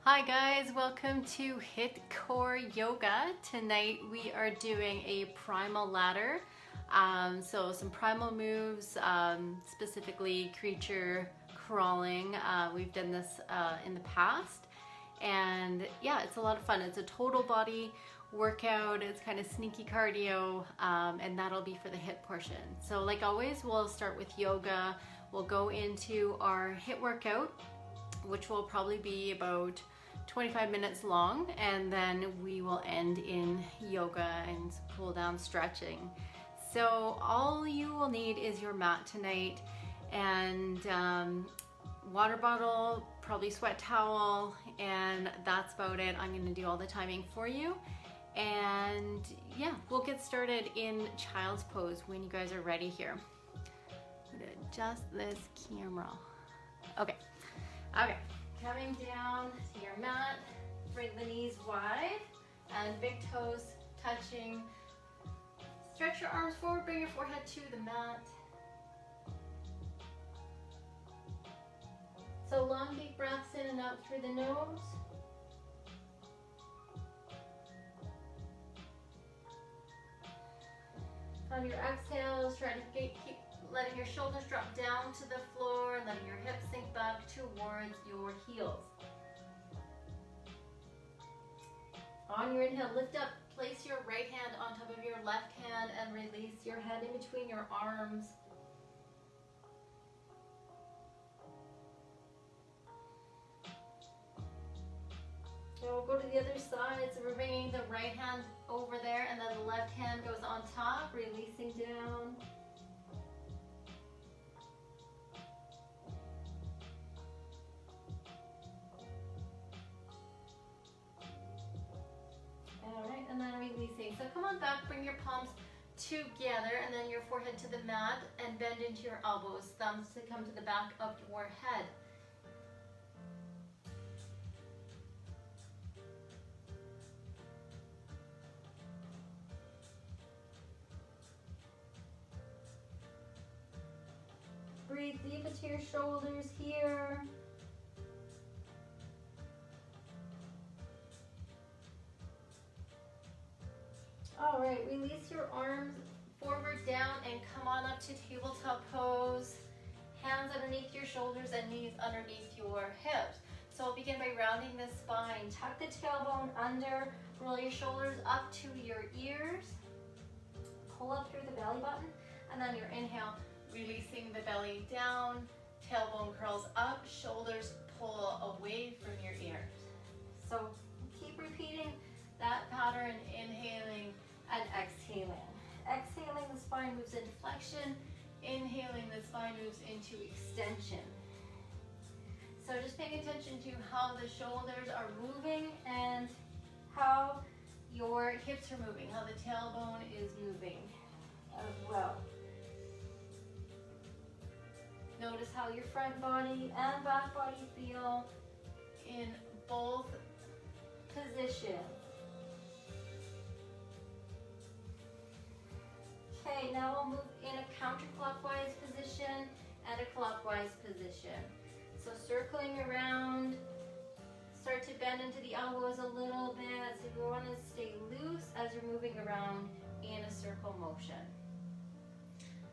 Hi guys, welcome to HIIT Core Yoga. Tonight we are doing a Primal ladder. So some Primal moves, specifically creature crawling. We've done this in the past, and yeah, it's a lot of fun. It's a total body workout. It's kind of sneaky cardio, and that'll be for the HIIT portion. So like always, we'll start with yoga. We'll go into our HIIT workout, which will probably be about 25 minutes long, and then we will end in yoga and cool down stretching. So all you will need is your mat tonight, and water bottle, probably sweat towel, and that's about it. I'm going to do all the timing for you, and yeah, we'll get started in child's pose when you guys are ready here. I'm going to adjust this camera. Okay. Coming down to your mat, bring the knees wide and big toes touching. Stretch your arms forward, bring your forehead to the mat. So long deep breaths in and out through the nose. On your exhales, try to keep letting your shoulders drop down to the floor and letting your hips sink back towards your heels. On your inhale, lift up, place your right hand on top of your left hand and release your head in between your arms. And we'll go to the other side, so we're bringing the right hand over there and then the left hand goes on top, releasing down. And then releasing. So come on back, bring your palms together and then your forehead to the mat and bend into your elbows, thumbs to come to the back of your head. Breathe deep into your shoulders here. All right, release your arms forward, down, and come on up to tabletop pose. Hands underneath your shoulders and knees underneath your hips. So we'll begin by rounding the spine. Tuck the tailbone under, roll your shoulders up to your ears. Pull up through the belly button, and then your inhale, releasing the belly down, tailbone curls up, shoulders pull away from your ears. So keep repeating that pattern, inhaling and exhaling. Exhaling, the spine moves into flexion. Inhaling, the spine moves into extension. So just paying attention to how the shoulders are moving and how your hips are moving, how the tailbone is moving as well. Notice how your front body and back body feel in both positions. Okay, now we'll move in a counterclockwise position and a clockwise position. So circling around, start to bend into the elbows a little bit. So you want to stay loose as you're moving around in a circle motion.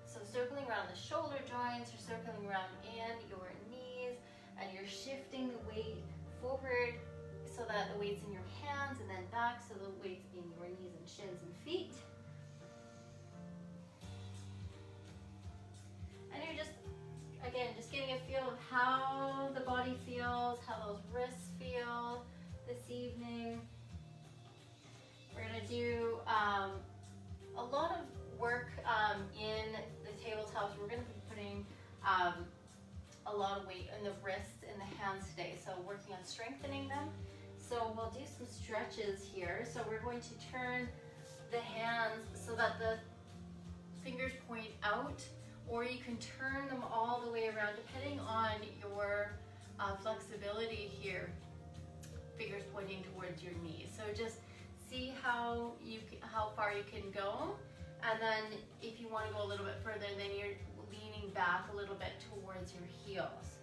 So circling around the shoulder joints, you're circling around in your knees, and you're shifting the weight forward so that the weight's in your hands, and then back so the weight's in your knees and shins and feet. And you're just, again, just getting a feel of how the body feels, how those wrists feel this evening. We're going to do a lot of work in the tabletops. We're going to be putting a lot of weight in the wrists and the hands today, so working on strengthening them. So we'll do some stretches here. So we're going to turn the hands so that the fingers point out, or you can turn them all the way around depending on your flexibility here. Fingers pointing towards your knees. So just see how far you can go, and then if you want to go a little bit further, then you're leaning back a little bit towards your heels.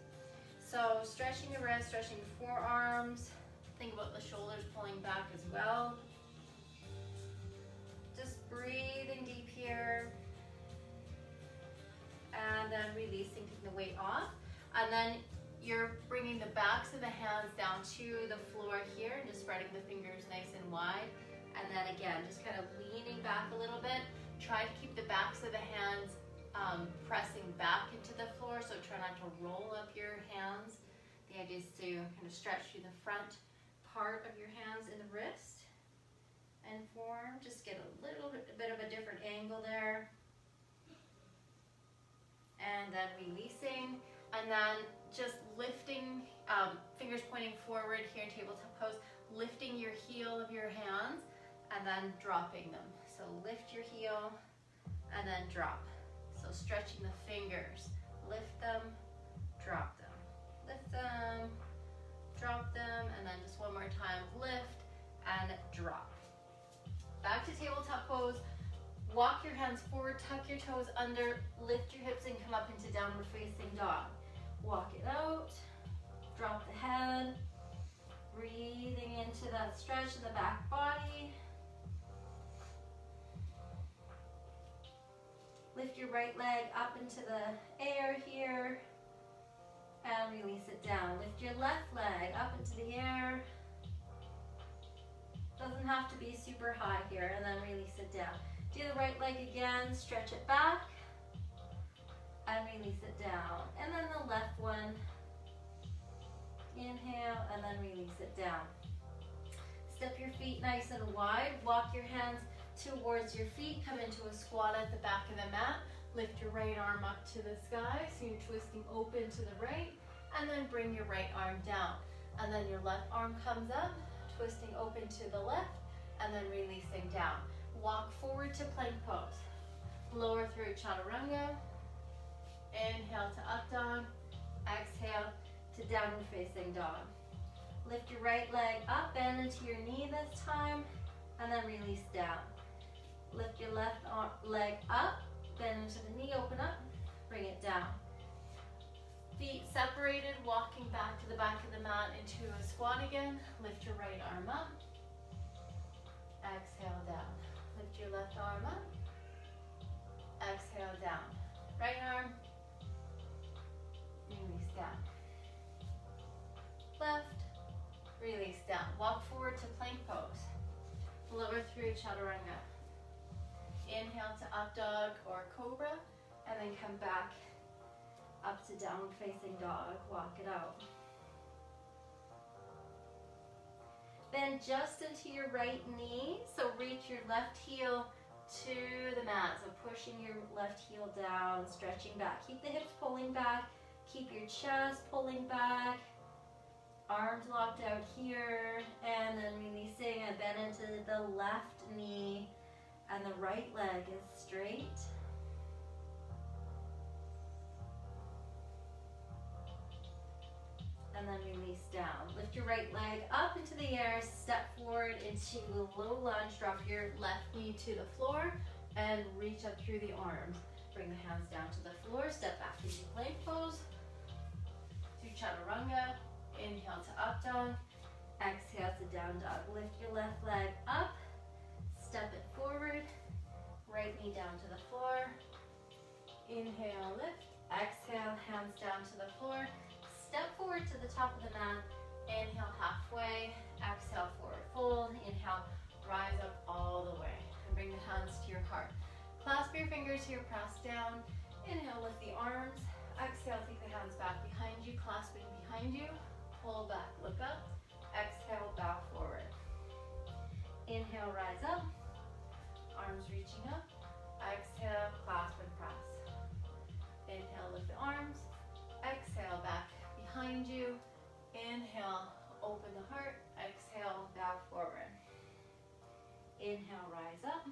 So stretching the wrist, stretching the forearms, Think about the shoulders pulling back as well. Just breathing deep here. And then releasing, taking the weight off. And then you're bringing the backs of the hands down to the floor here and just spreading the fingers nice and wide. And then again, just kind of leaning back a little bit. Try to keep the backs of the hands pressing back into the floor, so try not to roll up your hands. The idea is to kind of stretch through the front part of your hands and the wrist and form. Just get a little bit of a different angle there. And then releasing, and then just lifting, fingers pointing forward here in tabletop pose, lifting your heel of your hands and then dropping them. So lift your heel and then drop. So stretching the fingers, lift them, drop them, lift them, drop them, and then just one more time, lift and drop. Back to tabletop pose. Walk your hands forward, tuck your toes under, lift your hips and come up into downward facing dog. Walk it out, drop the head, breathing into that stretch of the back body. Lift your right leg up into the air here and release it down. Lift your left leg up into the air. Doesn't have to be super high here, and then release it down. Do the right leg again, stretch it back and release it down. And then the left one, inhale and then release it down. Step your feet nice and wide, walk your hands towards your feet, come into a squat at the back of the mat, lift your right arm up to the sky, so you're twisting open to the right, and then bring your right arm down. And then your left arm comes up, twisting open to the left, and then releasing down. Walk forward to plank pose. Lower through chaturanga. Inhale to up dog. Exhale to downward facing dog. Lift your right leg up, bend into your knee this time, and then release down. Lift your left leg up, bend into the knee, open up, bring it down. Feet separated, walking back to the back of the mat into a squat again. Lift your right arm up. Exhale down. Lift your left arm up. Exhale down. Right arm. Release down. Left. Release down. Walk forward to plank pose. Lower through chaturanga. Inhale to up dog or cobra, and then come back up to downward facing dog. Walk it out. Bend just into your right knee, so reach your left heel to the mat. So pushing your left heel down, stretching back. Keep the hips pulling back, keep your chest pulling back. Arms locked out here, and then releasing and bend into the left knee, and the right leg is straight. And then release down. Lift your right leg up into the air, step forward into a low lunge, drop your left knee to the floor, and reach up through the arms. Bring the hands down to the floor, step back into plank pose, to chaturanga. Inhale to up dog, exhale to down dog. Lift your left leg up, step it forward, right knee down to the floor. Inhale, lift, exhale, hands down to the floor. Step forward to the top of the mat, inhale halfway, exhale forward fold, inhale, rise up all the way, and bring the hands to your heart. Clasp your fingers here, press down, inhale, lift the arms, exhale, take the hands back behind you, clasping behind you, pull back, look up, exhale, bow forward. Inhale, rise up, arms reaching up, exhale, clasp and press. Inhale, lift the arms, exhale, back behind you, inhale, open the heart, exhale, bow forward. Inhale, rise up,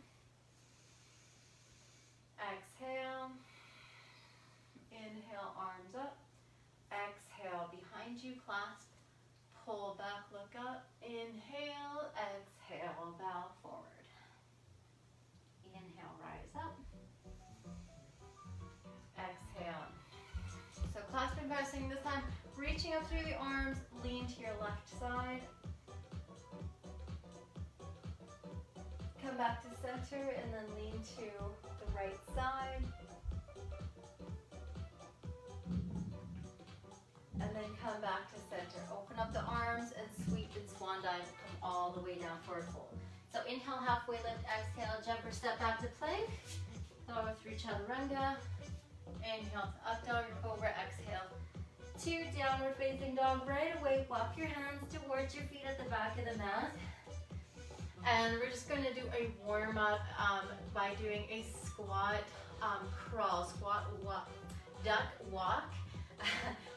exhale, inhale, arms up, exhale, behind you, clasp, pull back, look up, inhale, exhale, bow forward. Inhale, rise up, exhale. So clasp and pressing this time, reaching up through the arms, lean to your left side, come back to center and then lean to the right side. And then come back to center. Open up the arms and sweep and swan dive. Come all the way down for a fold. So inhale, halfway lift, exhale, jump or step back to plank. Go through chaturanga. Inhale to up dog or cobra, exhale to downward facing dog. Right away, walk your hands towards your feet at the back of the mat. And we're just going to do a warm up by doing a squat crawl, squat walk, duck walk.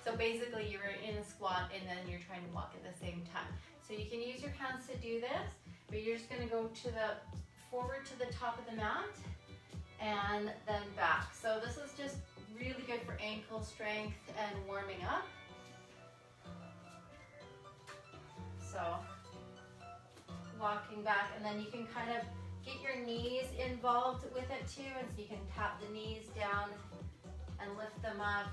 So basically you're in a squat and then you're trying to walk at the same time. So you can use your hands to do this, but you're just going to go to the forward to the top of the mat and then back. So this is just really good for ankle strength and warming up. So walking back, and then you can kind of get your knees involved with it too, and so you can tap the knees down and lift them up,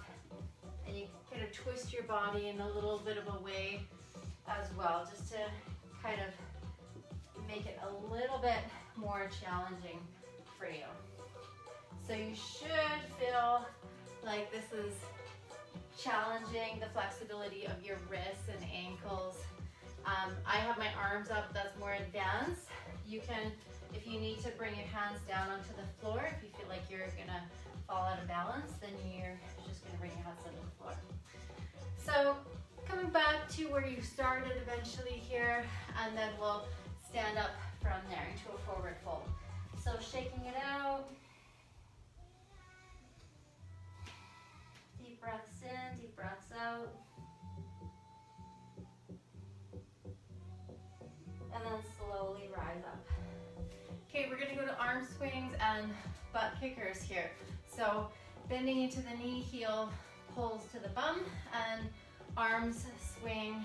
and you kind of twist your body in a little bit of a way as well, just to kind of make it a little bit more challenging for you. So you should feel like this is challenging the flexibility of your wrists and ankles. I have my arms up, that's more advanced. You can, if you need to bring your hands down onto the floor, if you feel like you're gonna fall out of balance, then you're just gonna bring your hands onto the floor. So coming back to where you started eventually here, and then we'll stand up from there into a forward fold. So shaking it out. Deep breaths in, deep breaths out. And then slowly rise up. Okay, we're gonna go to arm swings and butt kickers here. So bending into the knee, heel pulls to the bum, and arms swing,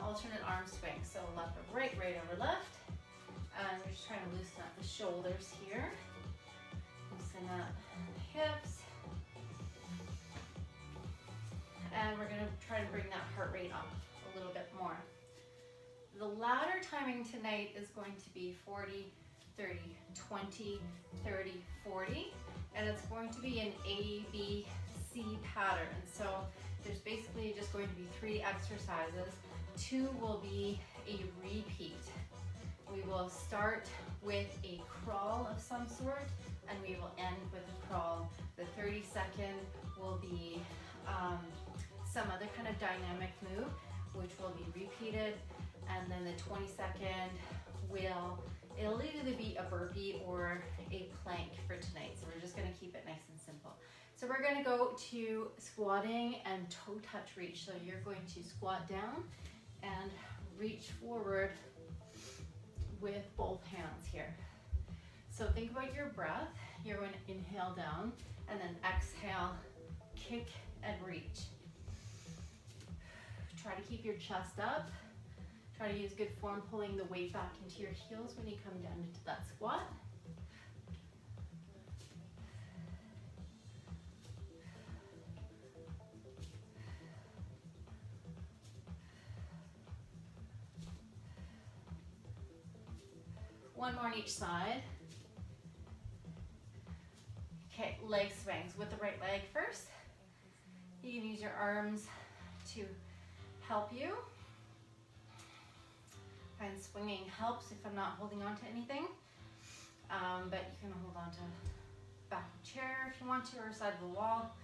alternate arm swing. So left over right, right over left. And we're just trying to loosen up the shoulders here. Loosen up the hips. And we're gonna try to bring that heart rate up a little bit more. The ladder timing tonight is going to be 40, 30, 20, 30, 40, and it's going to be an A, B, C pattern. So there's basically just going to be 3 exercises. 2 will be a repeat. We will start with a crawl of some sort, and we will end with a crawl. The 30-second will be some other kind of dynamic move, which will be repeated. And then the 20-second it'll either be a burpee or a plank for tonight. So we're just gonna keep it nice and simple. So we're gonna go to squatting and toe touch reach. So you're going to squat down and reach forward with both hands here. So think about your breath. You're going to inhale down and then exhale, kick and reach. Try to keep your chest up. Try to use good form, pulling the weight back into your heels when you come down into that squat. One more on each side. Okay, leg swings with the right leg first. You can use your arms to help you. Find swinging helps if I'm not holding on to anything, but you can hold on to back of the chair if you want to, or side of the wall.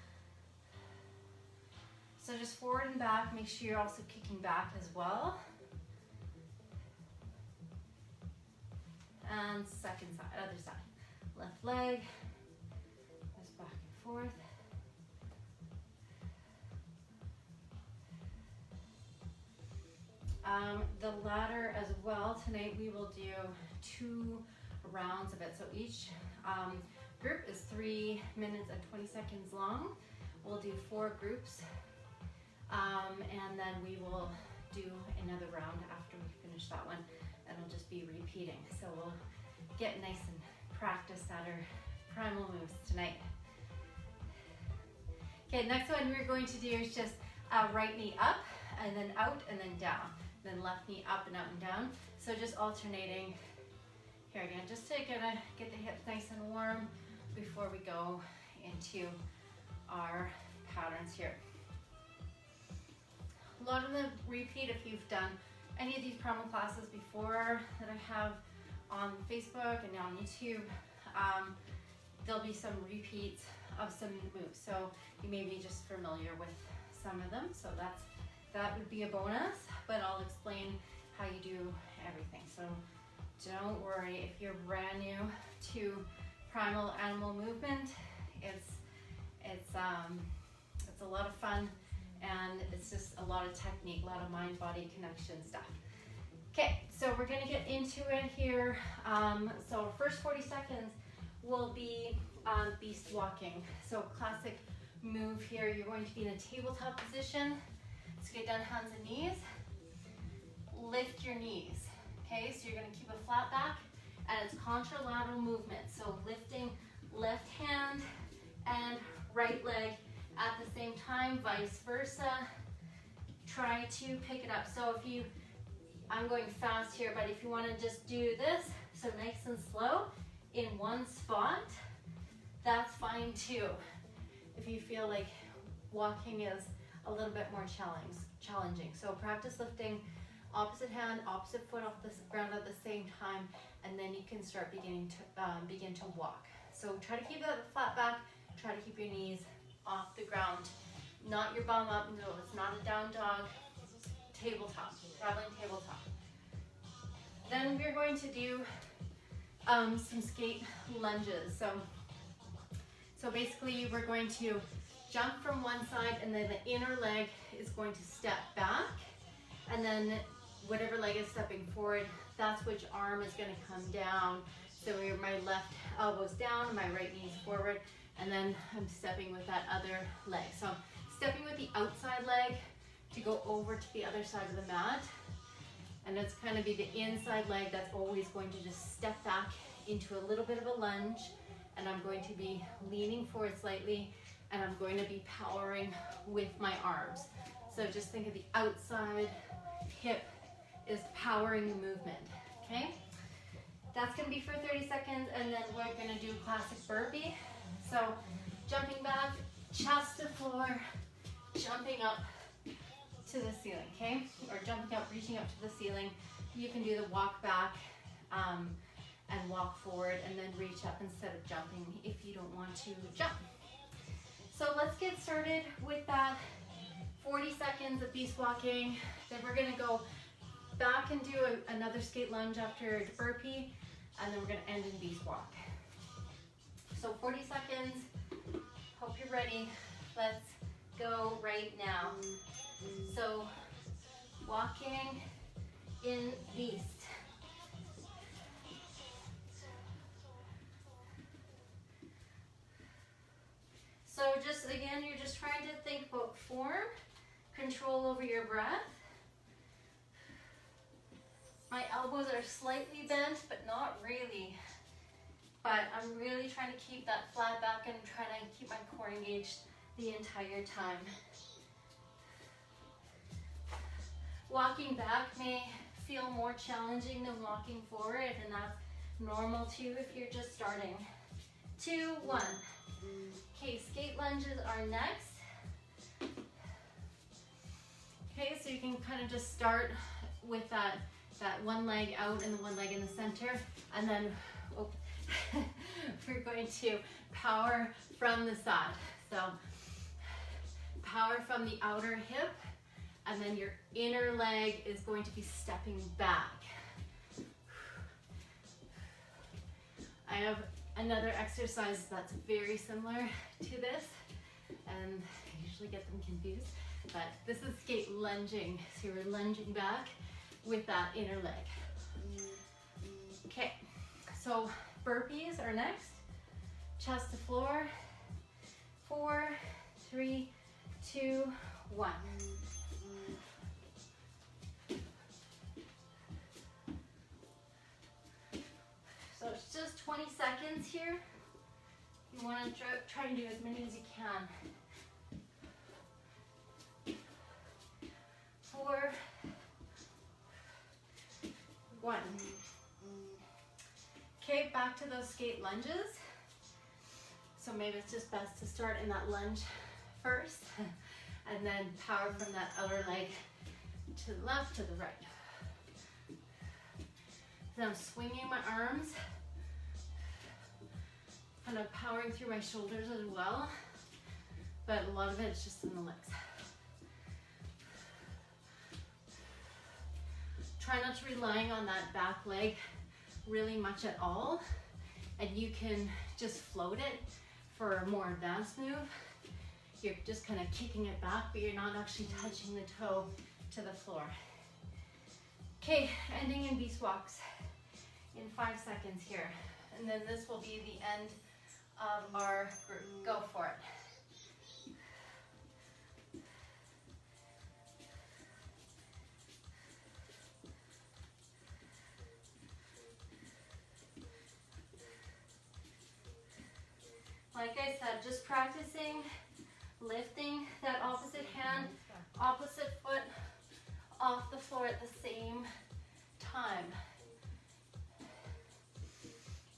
So just forward and back, make sure you're also kicking back as well. And second side, other side. Left leg, just back and forth. The ladder as well, tonight we will do 2 rounds of it. So each group is 3 minutes and 20 seconds long. We'll do 4 groups, and then we will do another round after we finish that one, and it'll just be repeating. So we'll get nice and practice at our primal moves tonight. Okay, next one we're going to do is just right knee up, and then out, and then down. Then left knee up and out and down. So just alternating Here again, just to get the hips nice and warm before we go into our patterns here. A lot of them repeat if you've done any of these Primal classes before that I have on Facebook and on YouTube. There'll be some repeats of some moves, so you may be just familiar with some of them. So that would be a bonus, but I'll explain how you do everything. So don't worry if you're brand new to Primal Animal Movement. It's a lot of fun, and it's just a lot of technique, a lot of mind-body connection stuff. Okay, so we're gonna get into it here. So first 40 seconds will be beast walking. So classic move here. You're going to be in a tabletop position. Let's get down, hands and knees. Lift your knees. Okay, so you're gonna keep a flat back, and it's contralateral movement. So lifting left hand and right leg at the same time, vice versa. Try to pick it up. So if you, I'm going fast here, but if you want to just do this, so nice and slow in one spot, that's fine too. If you feel like walking is a little bit more challenging. So practice lifting opposite hand, opposite foot off the ground at the same time, and then you can start begin to walk. So try to keep that flat back, try to keep your knees off the ground, not your bum up. No, it's not a down dog. Tabletop, traveling tabletop. Then we're going to do some skate lunges. So basically we're going to jump from one side, and then the inner leg is going to step back, and then whatever leg is stepping forward, that's which arm is going to come down. So my left elbow's down, my right knee's forward, and then I'm stepping with that other leg. So I'm stepping with the outside leg to go over to the other side of the mat, and it's going to be the inside leg that's always going to just step back into a little bit of a lunge, and I'm going to be leaning forward slightly, and I'm going to be powering with my arms. So just think of the outside hip is powering the movement, okay? That's gonna be for 30 seconds, and then we're gonna do classic burpee. So jumping back, chest to floor, jumping up to the ceiling, okay? Or jumping up, reaching up to the ceiling. You can do the walk back and walk forward, and then reach up instead of jumping if you don't want to jump. So let's get started with that 40 seconds of beast walking. Then we're gonna go back and do another skate lunge after the burpee, and then we're gonna end in beast walk. So 40 seconds, hope you're ready. Let's go right now. So walking in beast. So just again, you're just trying to think about form, control over your breath. My elbows are slightly bent, but not really. But I'm really trying to keep that flat back and trying to keep my core engaged the entire time. Walking back may feel more challenging than walking forward, and that's normal too if you're just starting. 2, 1. Okay, skate lunges are next. Okay, so you can kind of just start with that one leg out and the one leg in the center, and then we're going to power from the side. So power from the outer hip, and then your inner leg is going to be stepping back. I have another exercise that's very similar to this, and I usually get them confused, but this is skate lunging. So you're lunging back with that inner leg. Okay, so burpees are next. Chest to floor. 4, 3, 2, 1. So it's just 20 seconds here. You want to try to do as many as you can. 4, 1. back to those skate lunges. So maybe it's just best to start in that lunge first and then power from that outer leg to the left, to the right. Then I'm swinging my arms, kind of powering through my shoulders as well, but a lot of it is just in the legs. Try not to relying on that back leg really much at all, and you can just float it for a more advanced move. You're just kind of kicking it back, but you're not actually touching the toe to the floor. Okay, ending in beast walks in 5 seconds here. And then this will be the end of our group. Go for it. Like I said, just practicing lifting that opposite hand, opposite foot off the floor at the same time.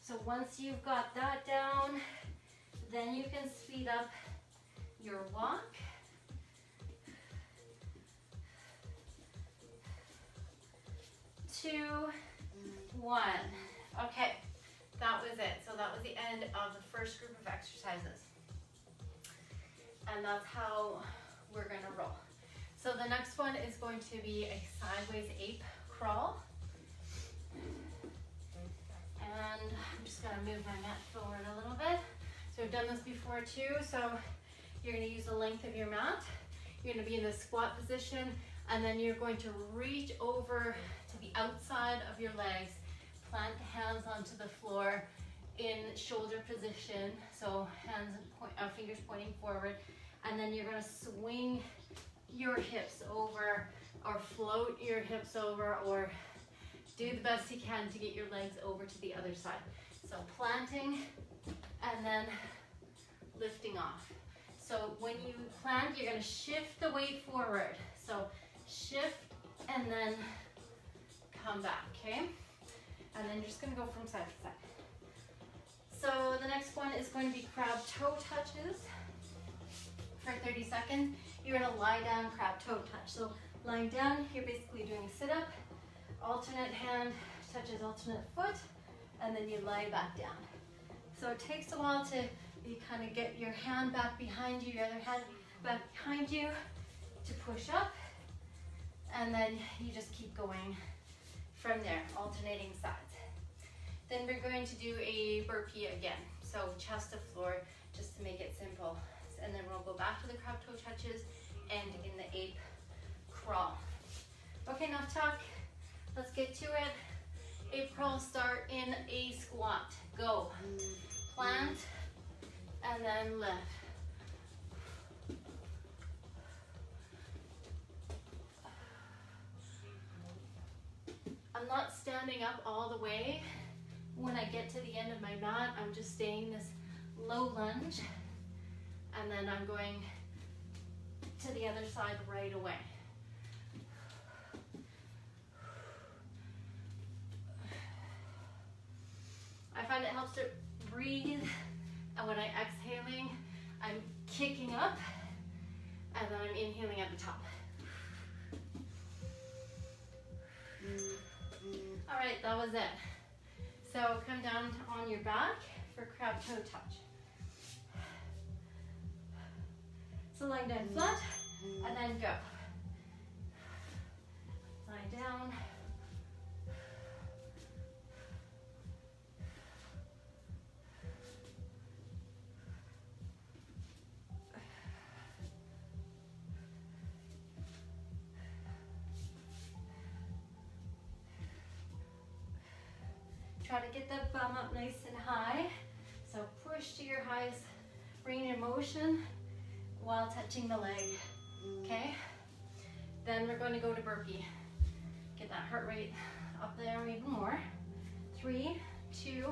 So once you've got that down, then you can speed up your walk. Two, one. Okay, that was it. So that was the end of the first group of exercises. And that's how we're gonna roll. So the next one is going to be a sideways ape crawl. And I'm just gonna move my mat forward a little bit. So we've done this before too. So you're gonna use the length of your mat. You're gonna be in the squat position, and then you're going to reach over to the outside of your legs, plant the hands onto the floor in shoulder position. So hands, fingers pointing forward. And then you're gonna swing your hips over, or float your hips over, or do the best you can to get your legs over to the other side. So planting and then lifting off. So when you plant, you're gonna shift the weight forward. So shift and then come back, okay? And then you're just gonna go from side to side. So the next one is going to be crab toe touches. For 30 seconds, you're gonna lie down, crab toe touch. So lying down, you're basically doing a sit up, alternate hand touches alternate foot, and then you lie back down. So it takes a while to kind of get your hand back behind you, your other hand back behind you to push up, and then you just keep going from there, alternating sides. Then we're going to do a burpee again. So chest to floor, just to make it simple. And then we'll go back to the crab toe touches and in the ape crawl. Okay, enough talk. Let's get to it. Ape crawl, start in a squat. Go. Plant and then lift. I'm not standing up all the way. When I get to the end of my mat, I'm just staying this low lunge. And then I'm going to the other side right away. I find it helps to breathe, and when I'm exhaling, I'm kicking up, and then I'm inhaling at the top. All right, that was it. So come down on your back for crab toe touch. So lying down flat, and then go. Lie down. Try to get that bum up nice and high. So push to your highest range of motion while touching the leg, okay? Then we're going to go to burpee. Get that heart rate up there even more. 3, 2,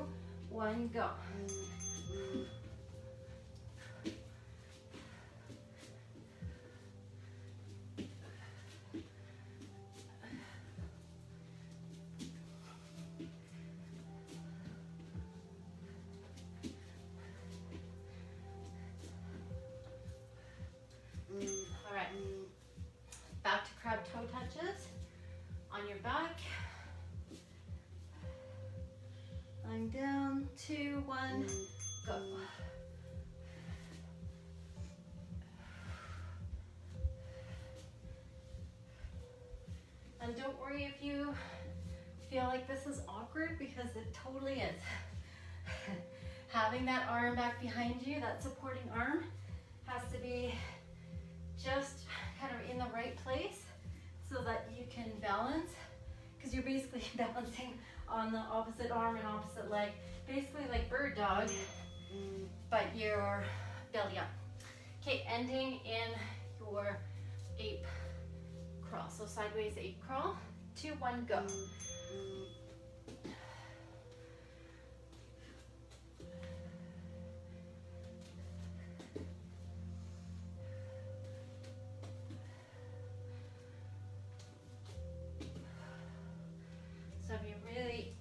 1, go. back. Lying down, 2, 1, go. And don't worry if you feel like this is awkward, because it totally is. Having that arm back behind you, that supporting arm, has to be just kind of in the right place so that you can balance, because you're basically balancing on the opposite arm and opposite leg, basically like bird dog, but your belly up. Okay, ending in your ape crawl. So sideways ape crawl, 2, 1, go. So if you're really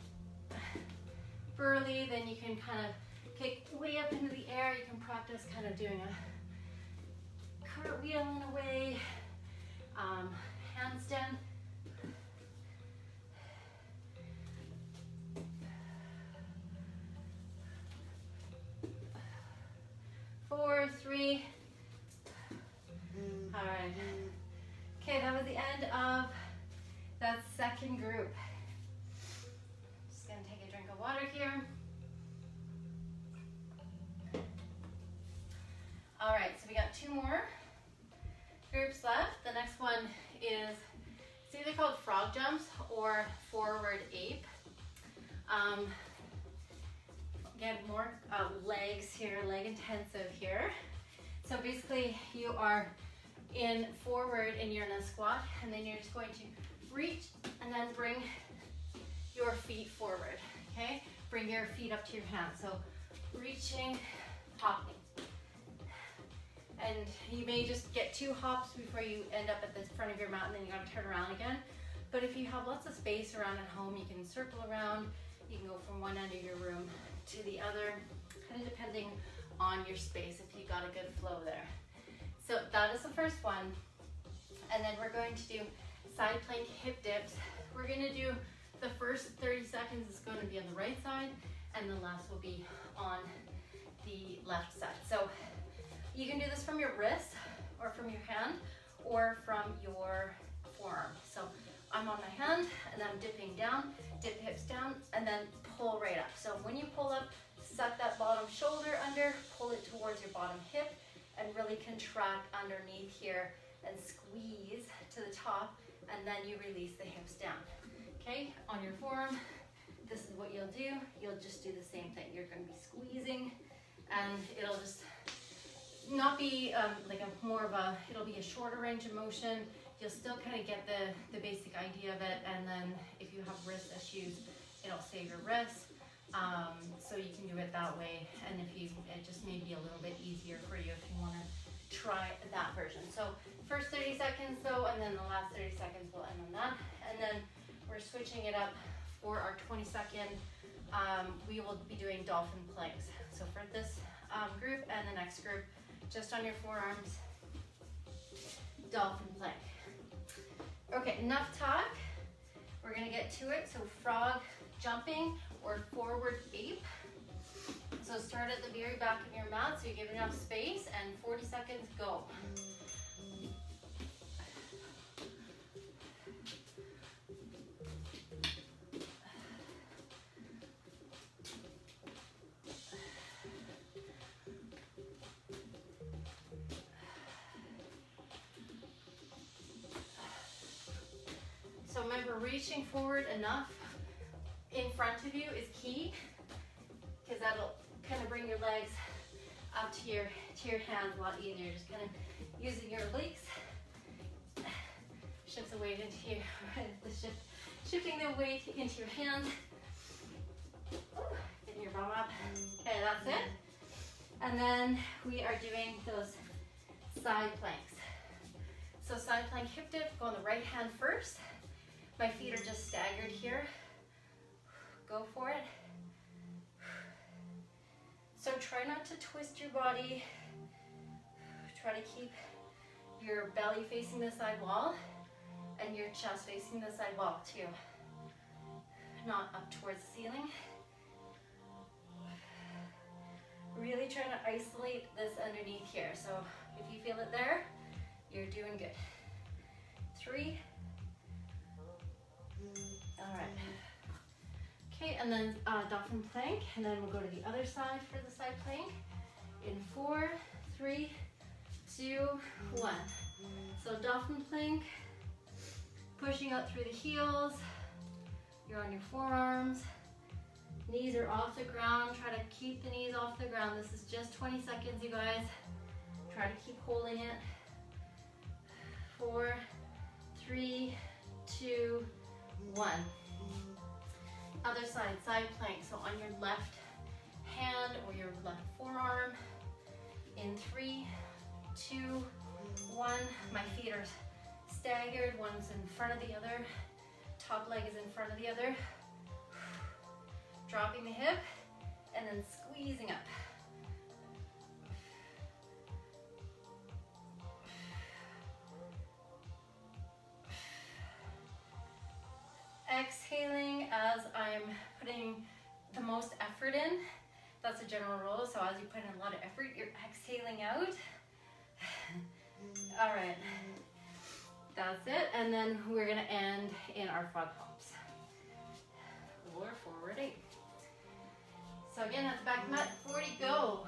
burly, then you can kind of kick way up into the air. You can practice kind of doing a cartwheel in a way, handstand. Four, 3. All right. Okay, that was the end of that second group. Just gonna take a drink of water here. All right, so we got 2 more groups left. The next one is, it's either called frog jumps or forward ape. Again, more legs here, leg intensive here. So basically you are in forward and you're in a squat, and then you're just going to reach and then bring your feet forward, okay? Bring your feet up to your hands. So reaching, hopping. And you may just get 2 hops before you end up at the front of your mat, and then you gotta turn around again. But if you have lots of space around at home, you can circle around. You can go from one end of your room to the other, kind of depending on your space, if you got a good flow there. So that is the first one. And then we're going to do side plank hip dips. We're gonna do the first 30 seconds is going to be on the right side, and the last will be on the left side. So you can do this from your wrist, or from your hand, or from your forearm. So I'm on my hand, and I'm dipping down, dip hips down, and then pull right up. So when you pull up, suck that bottom shoulder under, pull it towards your bottom hip, and really contract underneath here, and squeeze to the top, and then you release the hips down. Okay, on your forearm, this is what you'll do. You'll just do the same thing. You're gonna be squeezing, and it'll just not be like it'll be a shorter range of motion. You'll still kind of get the basic idea of it, and then if you have wrist issues, it'll save your wrist. So you can do it that way, and it just may be a little bit easier for you if you want to try that version. So first 30 seconds though, and then the last 30 seconds will end on that, and then we're switching it up for our 20-second. We will be doing dolphin planks. So for this group and the next group, just on your forearms, dolphin plank. Okay, enough talk. We're gonna get to it. So frog jumping or forward ape. So start at the very back of your mat, so you give enough space, and 40 seconds, go. So remember, reaching forward enough in front of you is key, because that'll kind of bring your legs up to your hands a lot easier. Just kind of using your obliques, shift the weight into your, shifting the weight into your hands, getting your bum up. Okay, that's it. And then we are doing those side planks. So side plank hip dip, go on the right hand first. My feet are just staggered here. Go for it. So try not to twist your body. Try to keep your belly facing the side wall. And your chest facing the side wall too. Not up towards the ceiling. Really trying to isolate this underneath here. So if you feel it there, you're doing good. 3. All right. Okay, and then dolphin plank, and then we'll go to the other side for the side plank. In 4, 3, 2, 1. So dolphin plank, pushing up through the heels. You're on your forearms. Knees are off the ground. Try to keep the knees off the ground. This is just 20 seconds, you guys. Try to keep holding it. 4, 3, 2, 1. Other side, side plank. So on your left hand or your left forearm. In 3, 2, 1. My feet are staggered. One's in front of the other. Top leg is in front of the other. Dropping the hip and then squeezing up. Exhaling as I'm putting the most effort in. That's a general rule. So as you put in a lot of effort, you're exhaling out. All right. That's it. And then we're going to end in our frog hops. Or forward 8. So again, at the back mat, 40, go.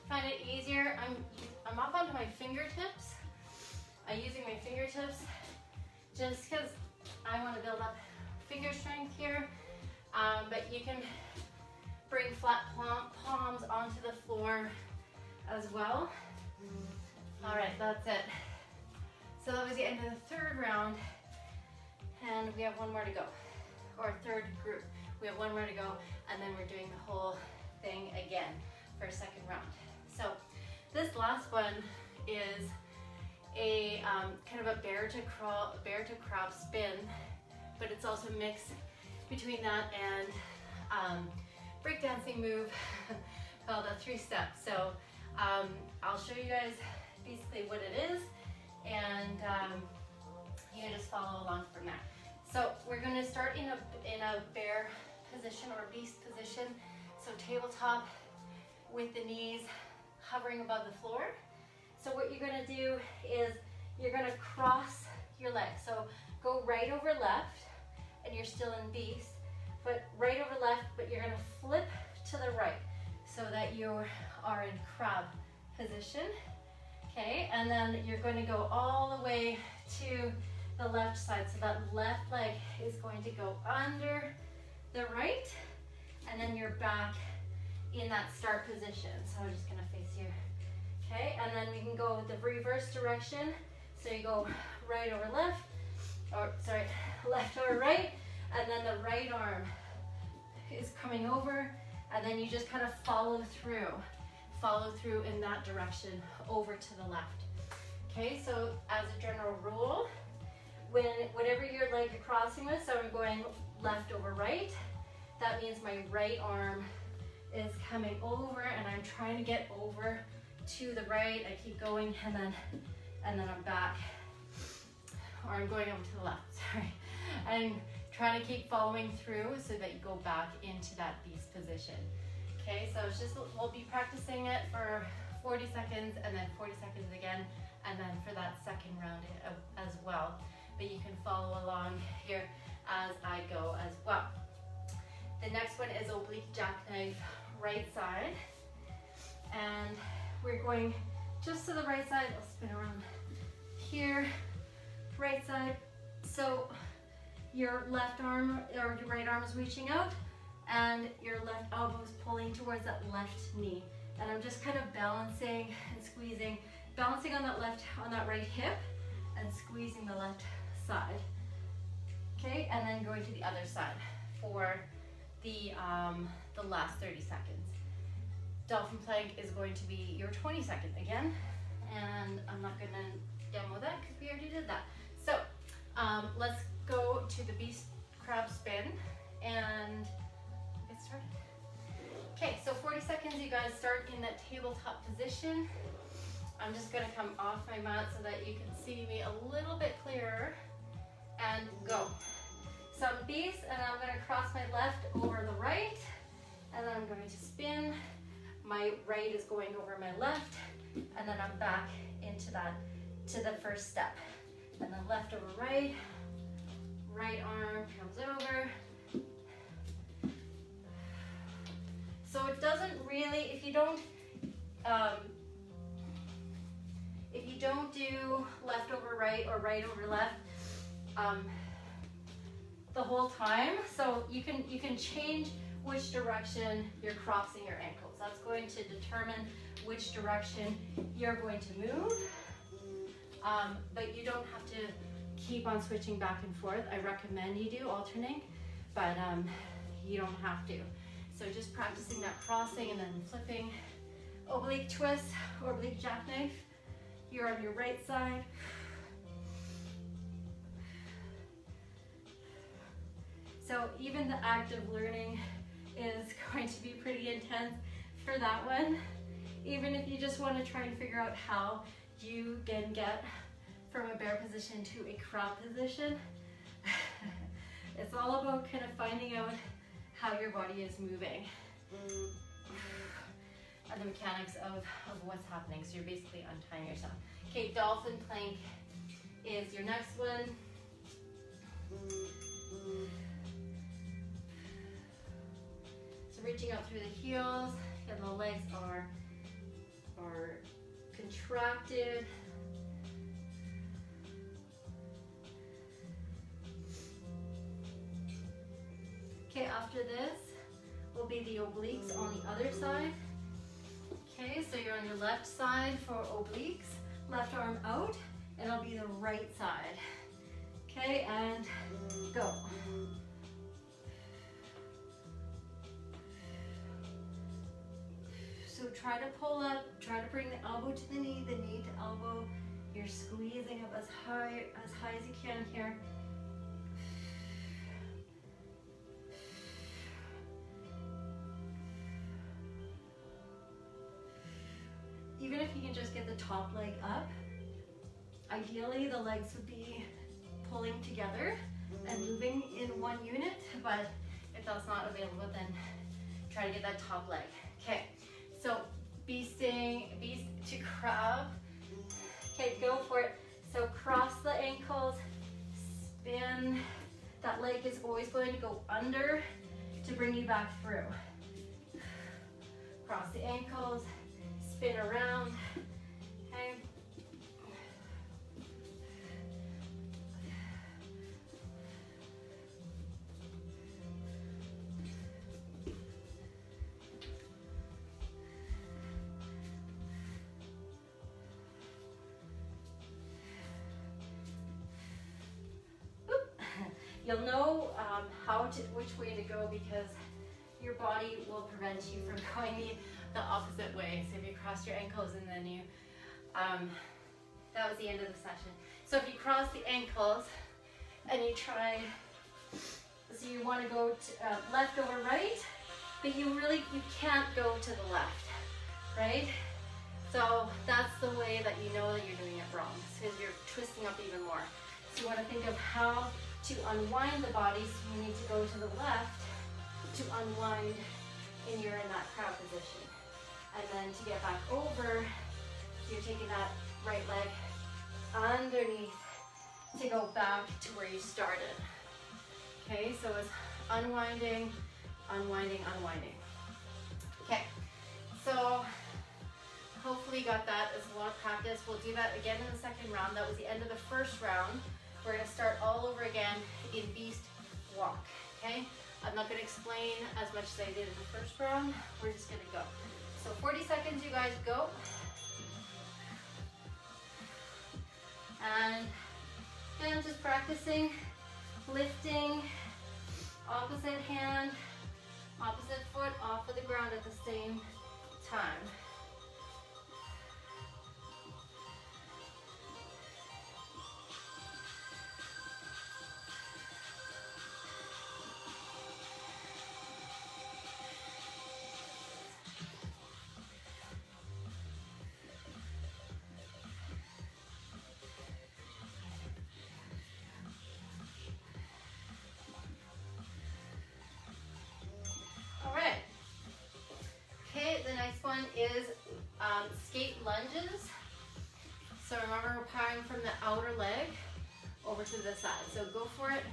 Find it easier. I'm up onto my fingertips. I'm using my fingertips just because I want to build up finger strength here. But you can bring flat palms onto the floor as well. All right, that's it. So that was the end of the third round. And we have one more to go. Or third group. We have one more to go. And then we're doing the whole thing again for a second round. So this last one is a kind of a bear to crab spin, but it's also mixed between that and breakdancing move called a 3-step. So I'll show you guys basically what it is, and you can just follow along from there. So we're going to start in a bear position or beast position. So tabletop with the knees hovering above the floor. So what you're going to do is you're going to cross your legs. So go right over left, and you're still in beast, but right over left, but you're going to flip to the right so that you are in crab position. Okay, and then you're going to go all the way to the left side. So that left leg is going to go under the right, and then you're back in that start position. So I'm just going to face you. Okay, and then we can go the reverse direction. So you go right over left, or sorry, left over right, and then the right arm is coming over, and then you just kind of follow through in that direction over to the left. Okay, so as a general rule, whatever your leg you're crossing with, so I'm going left over right, that means my right arm is coming over, and I'm trying to get over to the right. I keep going, and then I'm back, or I'm going over to the left, sorry. I'm trying to keep following through so that you go back into that beast position. Okay, so it's just, we'll be practicing it for 40 seconds, and then 40 seconds again, and then for that second round as well. But you can follow along here as I go as well. The next one is oblique jackknife, right side. And we're going just to the right side. I'll spin around here, right side. So your left arm or your right arm is reaching out, and your left elbow is pulling towards that left knee. And I'm just kind of balancing and squeezing, balancing on that right hip, and squeezing the left side. Okay, and then going to the other side for the last 30 seconds. dolphin plank is going to be your 20-second again. And I'm not gonna demo that because we already did that. So let's go to the beast crab spin and get started. Okay, so 40 seconds, you guys start in that tabletop position. I'm just gonna come off my mat so that you can see me a little bit clearer and go. So I'm beast and I'm gonna cross my left over the right and then I'm going to spin. My right is going over my left and then I'm back into that, to the first step. And then left over right, right arm comes over. So it doesn't really, if you don't do left over right or right over left the whole time, so you can change which direction you're crossing your ankles. That's going to determine which direction you're going to move. But you don't have to keep on switching back and forth. I recommend you do alternate, but you don't have to. So just practicing that crossing and then flipping, oblique twist, oblique jackknife. You're on your right side. So even the act of learning is going to be pretty intense for that one. Even if you just want to try and figure out how you can get from a bear position to a crab position. It's all about kind of finding out how your body is moving and the mechanics of what's happening. So you're basically untying yourself. Okay, dolphin plank is your next one. So reaching out through the heels, and the legs are contracted. Okay, after this will be the obliques on the other side. Okay, so you're on your left side for obliques, left arm out, and it'll be the right side. Okay, and go. So try to pull up, try to bring the elbow to the knee to elbow. You're squeezing up as high as you can here. Even if you can just get the top leg up, ideally the legs would be pulling together and moving in one unit, but if that's not available, then try to get that top leg. Okay, so beast to crab. Okay, go for it. So cross the ankles, spin. That leg is always going to go under to bring you back through. Cross the ankles, spin around, okay. You'll know which way to go because your body will prevent you from going the opposite way. So if you cross your ankles and then you, that was the end of the session. So if you cross the ankles and you try, so you want to go to, left over right, but you can't go to the left, right? So that's the way that you know that you're doing it wrong, because you're twisting up even more. So you want to think of how to unwind the body, so you need to go to the left to unwind and you're in that crab position. And then to get back over, you're taking that right leg underneath to go back to where you started. Okay, so it's unwinding, unwinding, unwinding. Okay, so hopefully you got that. It's a lot of practice. We'll do that again in the second round. That was the end of the first round. We're gonna start all over again in beast walk, okay? I'm not gonna explain as much as I did in the first round. We're just gonna go. So 40 seconds, you guys, go. And again, just practicing, lifting, opposite hand, opposite foot off of the ground at the same time. All right. Okay, the next one is skate lunges. So remember, we're powering from the outer leg over to the side. So go for it.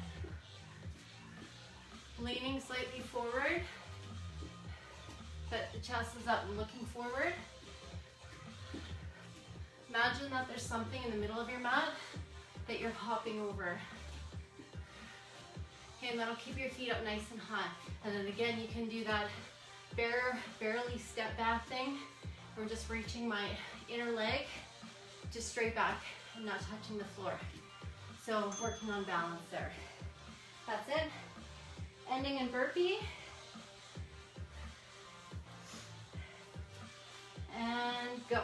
Leaning slightly forward, but the chest is up and looking forward. Imagine that there's something in the middle of your mat that you're hopping over. Okay, and that'll keep your feet up nice and high. And then again, you can do that barely step back thing. I'm just reaching my inner leg just straight back and not touching the floor. So working on balance there. That's it. Ending in burpee. And go.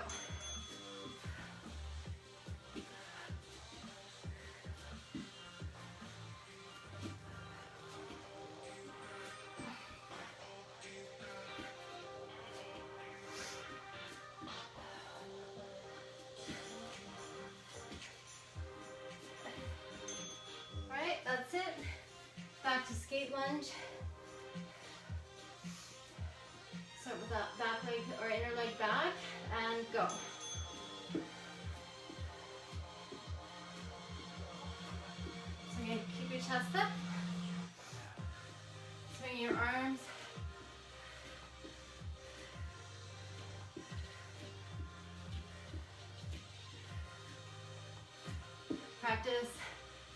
That's it. Back to skate lunge. Start with that back leg or inner leg back and go. So again, keep your chest up. Swing your arms. Practice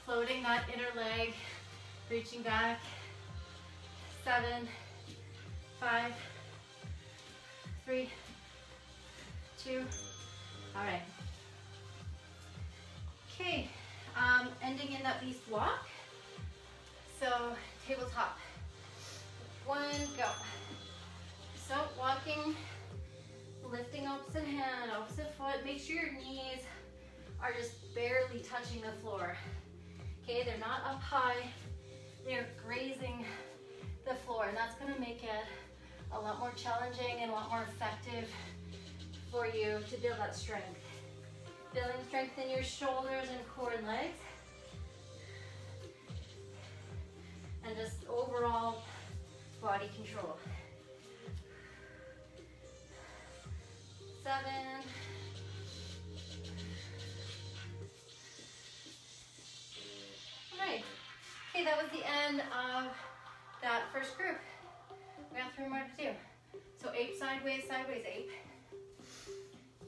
floating that inner leg, reaching back. 7, 5, 3, 2. All right. Okay, ending in that beast walk. So tabletop. 1, go. So walking, lifting opposite hand, opposite foot. Make sure your knees are just barely touching the floor. Okay, they're not up high, they're grazing the floor, and that's gonna make it a lot more challenging and a lot more effective for you to build that strength. Building strength in your shoulders and core and legs. And just overall body control. 7. Right. Okay, that was the end of that first group. We got 3 more to do. So ape sideways, sideways ape.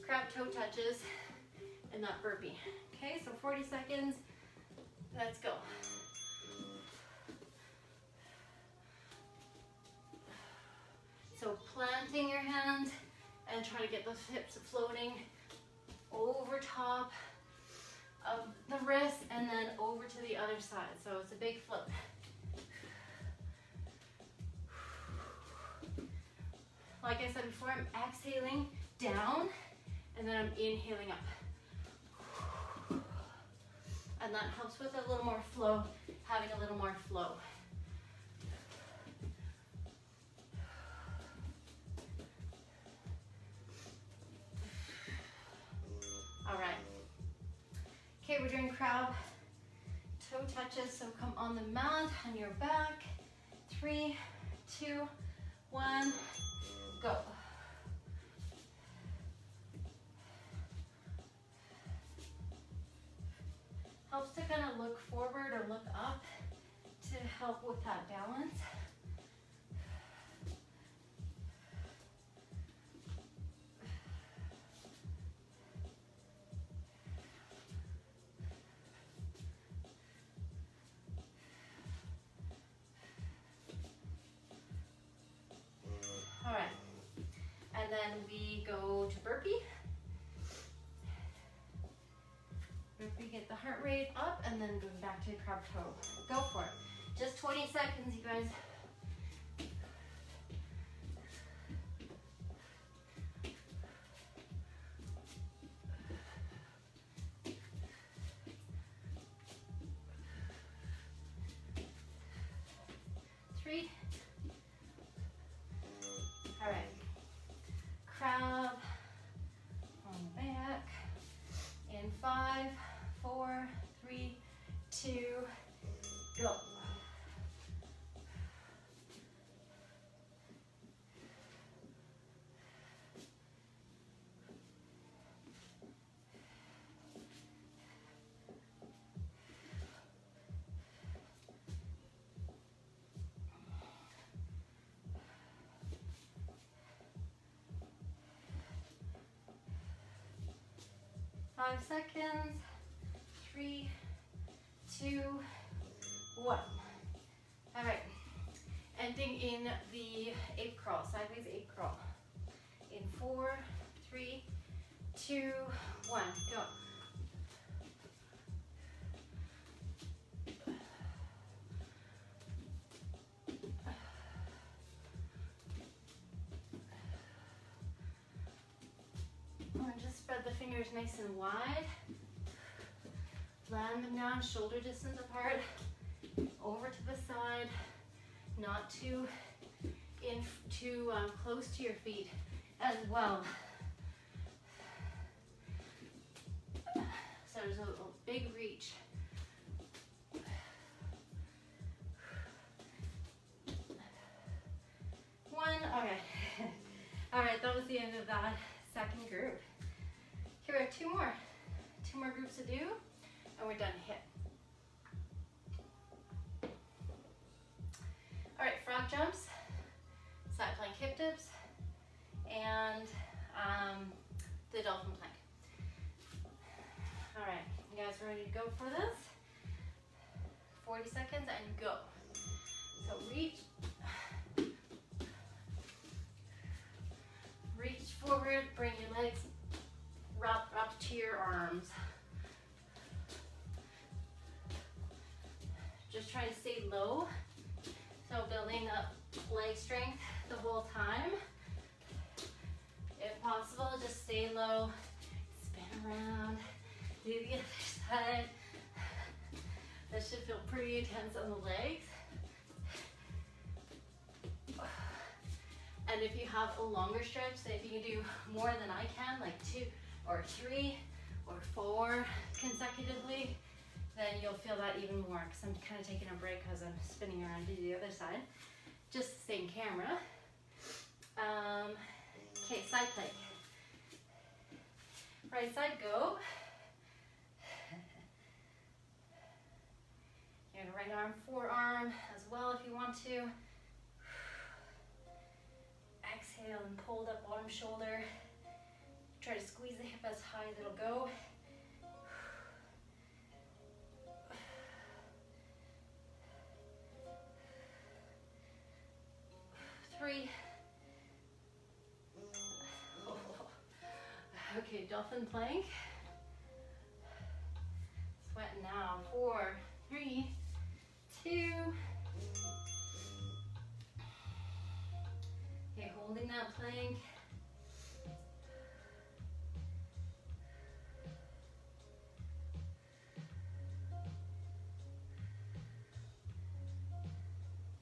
Crab toe touches and that burpee. Okay, so 40 seconds. Let's go. So planting your hands and try to get those hips floating over top of the wrist and then over to the other side. So it's a big flip. Like I said before, I'm exhaling down and then I'm inhaling up. And that helps with a little more flow, having a little more flow. All right. Okay, we're doing crab toe touches, so come on the mat, on your back. 3, 2, 1, go. Helps to kind of look forward or look up to help with that balance. All right, and then we go to burpee. Burpee, get the heart rate up, and then go back to crab toe. Go for it. Just 20 seconds, you guys. 2, go. Five seconds. 3, 2, 1. All right. Ending in the ape crawl, sideways ape crawl. In 4, 3, 2, 1, go. And just spread the fingers nice and wide. Land them down, shoulder distance apart. Over to the side, not too close to your feet as well. So there's a big reach. One, okay. All right, that was the end of that second group. Here we have two more groups to do, and we're done HIIT. All right, frog jumps, side plank hip dips, and the dolphin plank. All right, you guys ready to go for this? 40 seconds and go. So reach forward, bring your legs up to your arms. Just try to stay low. So building up leg strength the whole time. If possible, just stay low, spin around, do the other side. That should feel pretty intense on the legs. And if you have a longer stretch, say if you can do more than I can, like 2 or 3 or 4 consecutively, then you'll feel that even more, because I'm kind of taking a break because I'm spinning around to the other side. Just the same camera. Okay, side plank. Right side, go. And right arm, forearm as well if you want to. Exhale and pull that bottom shoulder. Try to squeeze the hip as high as it'll go. 3. Okay, dolphin plank. Sweating now. 4, 3, 2. Okay, holding that plank.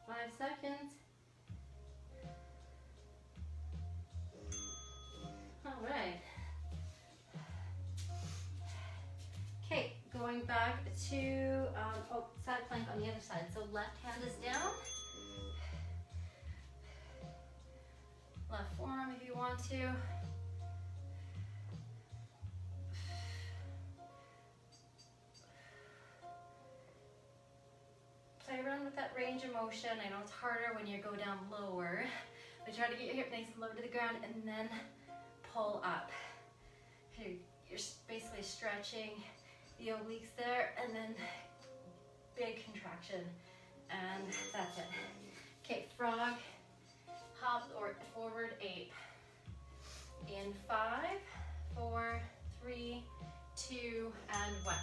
Five seconds. All right. Okay, going back to side plank on the other side. So left hand is down. Left forearm if you want to. Play around with that range of motion. I know it's harder when you go down lower, but try to get your hip nice and low to the ground and then pull up. You're basically stretching the obliques there, and then big contraction, and that's it. Okay, frog, hop or forward ape. In 5, 4, 3, 2, and 1.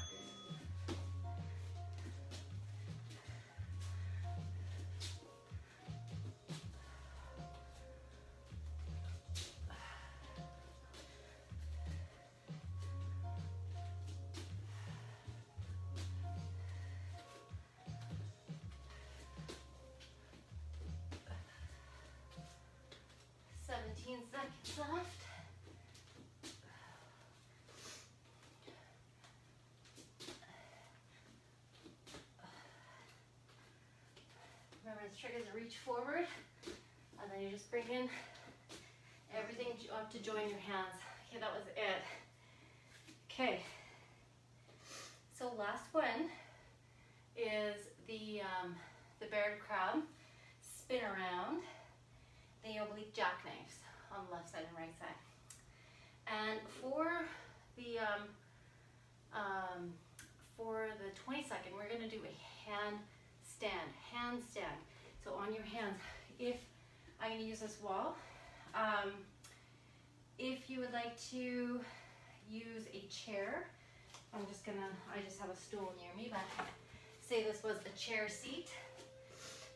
Seconds left. let's try to reach forward, and then you just bring in everything up to join your hands. Okay, that was it. Okay, so last one is the bear crab, spin around, the oblique jackknives on the left side and right side. And for the 20-second, we're gonna do a handstand. So on your hands, if I'm gonna use this wall, if you would like to use a chair, I just have a stool near me, but say this was a chair seat,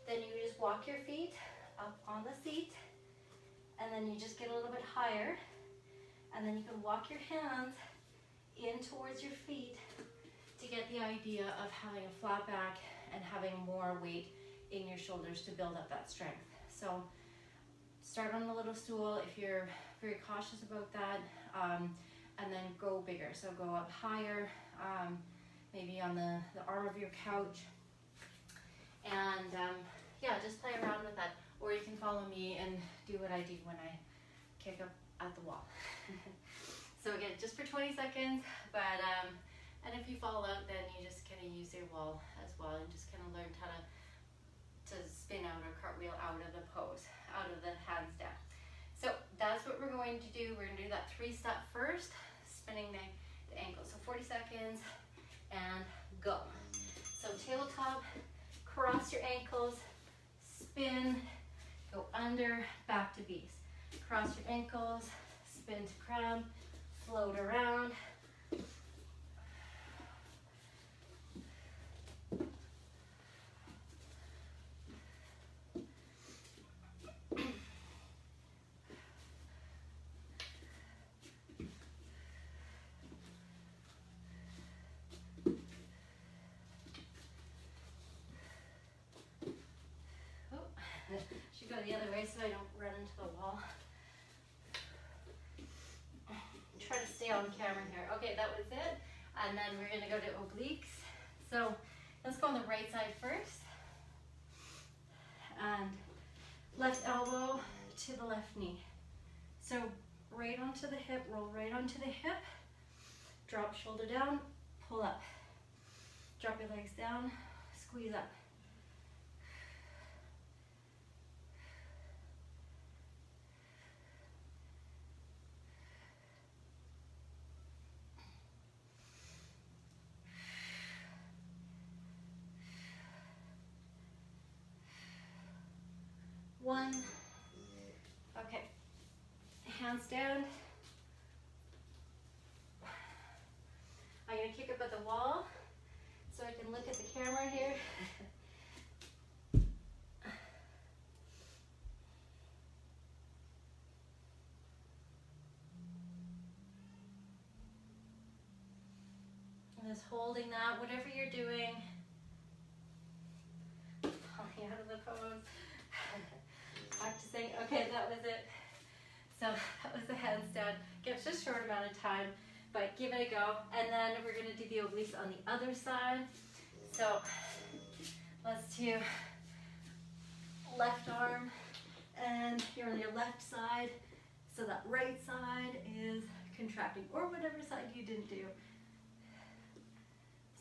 then you just walk your feet up on the seat, and then you just get a little bit higher, and then you can walk your hands in towards your feet to get the idea of having a flat back and having more weight in your shoulders to build up that strength. So start on the little stool if you're very cautious about that, and then go bigger. So go up higher, maybe on the arm of your couch, and yeah, just play around with that. Or you can follow me and do what I do when I kick up at the wall. So again, just for 20 seconds, but and if you fall out, then you just kind of use your wall as well, and just kind of learn how to spin out or cartwheel out of the pose, out of the handstand. So that's what we're going to do. We're gonna do that 3-step first, spinning the ankle. So 40 seconds and go. So tabletop, cross your ankles, spin, go under, back to beast. Cross your ankles, spin to crab, float around. Should go the other way so I don't run into the wall. Try to stay on camera here. Okay, that was it. And then we're gonna go to obliques. So let's go on the right side first. And left elbow to the left knee. So right onto the hip, roll right onto the hip. Drop shoulder down, pull up. Drop your legs down, squeeze up. One. Okay. Handstand. I'm going to kick up at the wall so I can look at the camera here. And just holding that, whatever you're doing. Falling out of the pose. Practicing. Okay, that was it. So that was the handstand. Gives just a short amount of time, but give it a go. And then we're going to do the obliques on the other side. So let's do left arm, and you're on your left side. So that right side is contracting, or whatever side you didn't do.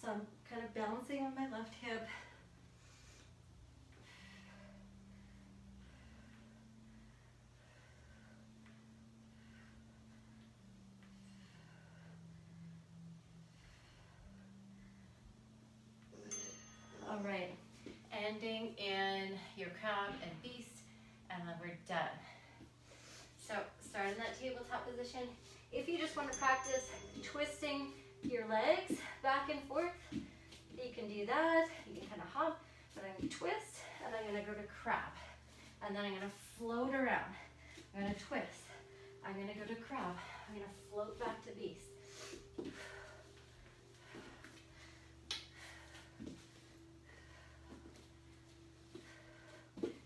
So I'm kind of balancing on my left hip. All right, ending in your crab and beast, and then we're done. So start in that tabletop position. If you just want to practice twisting your legs back and forth, you can do that. You can kind of hop, but I'm going to twist, and I'm going to go to crab. And then I'm going to float around. I'm going to twist. I'm going to go to crab. I'm going to float back to beast.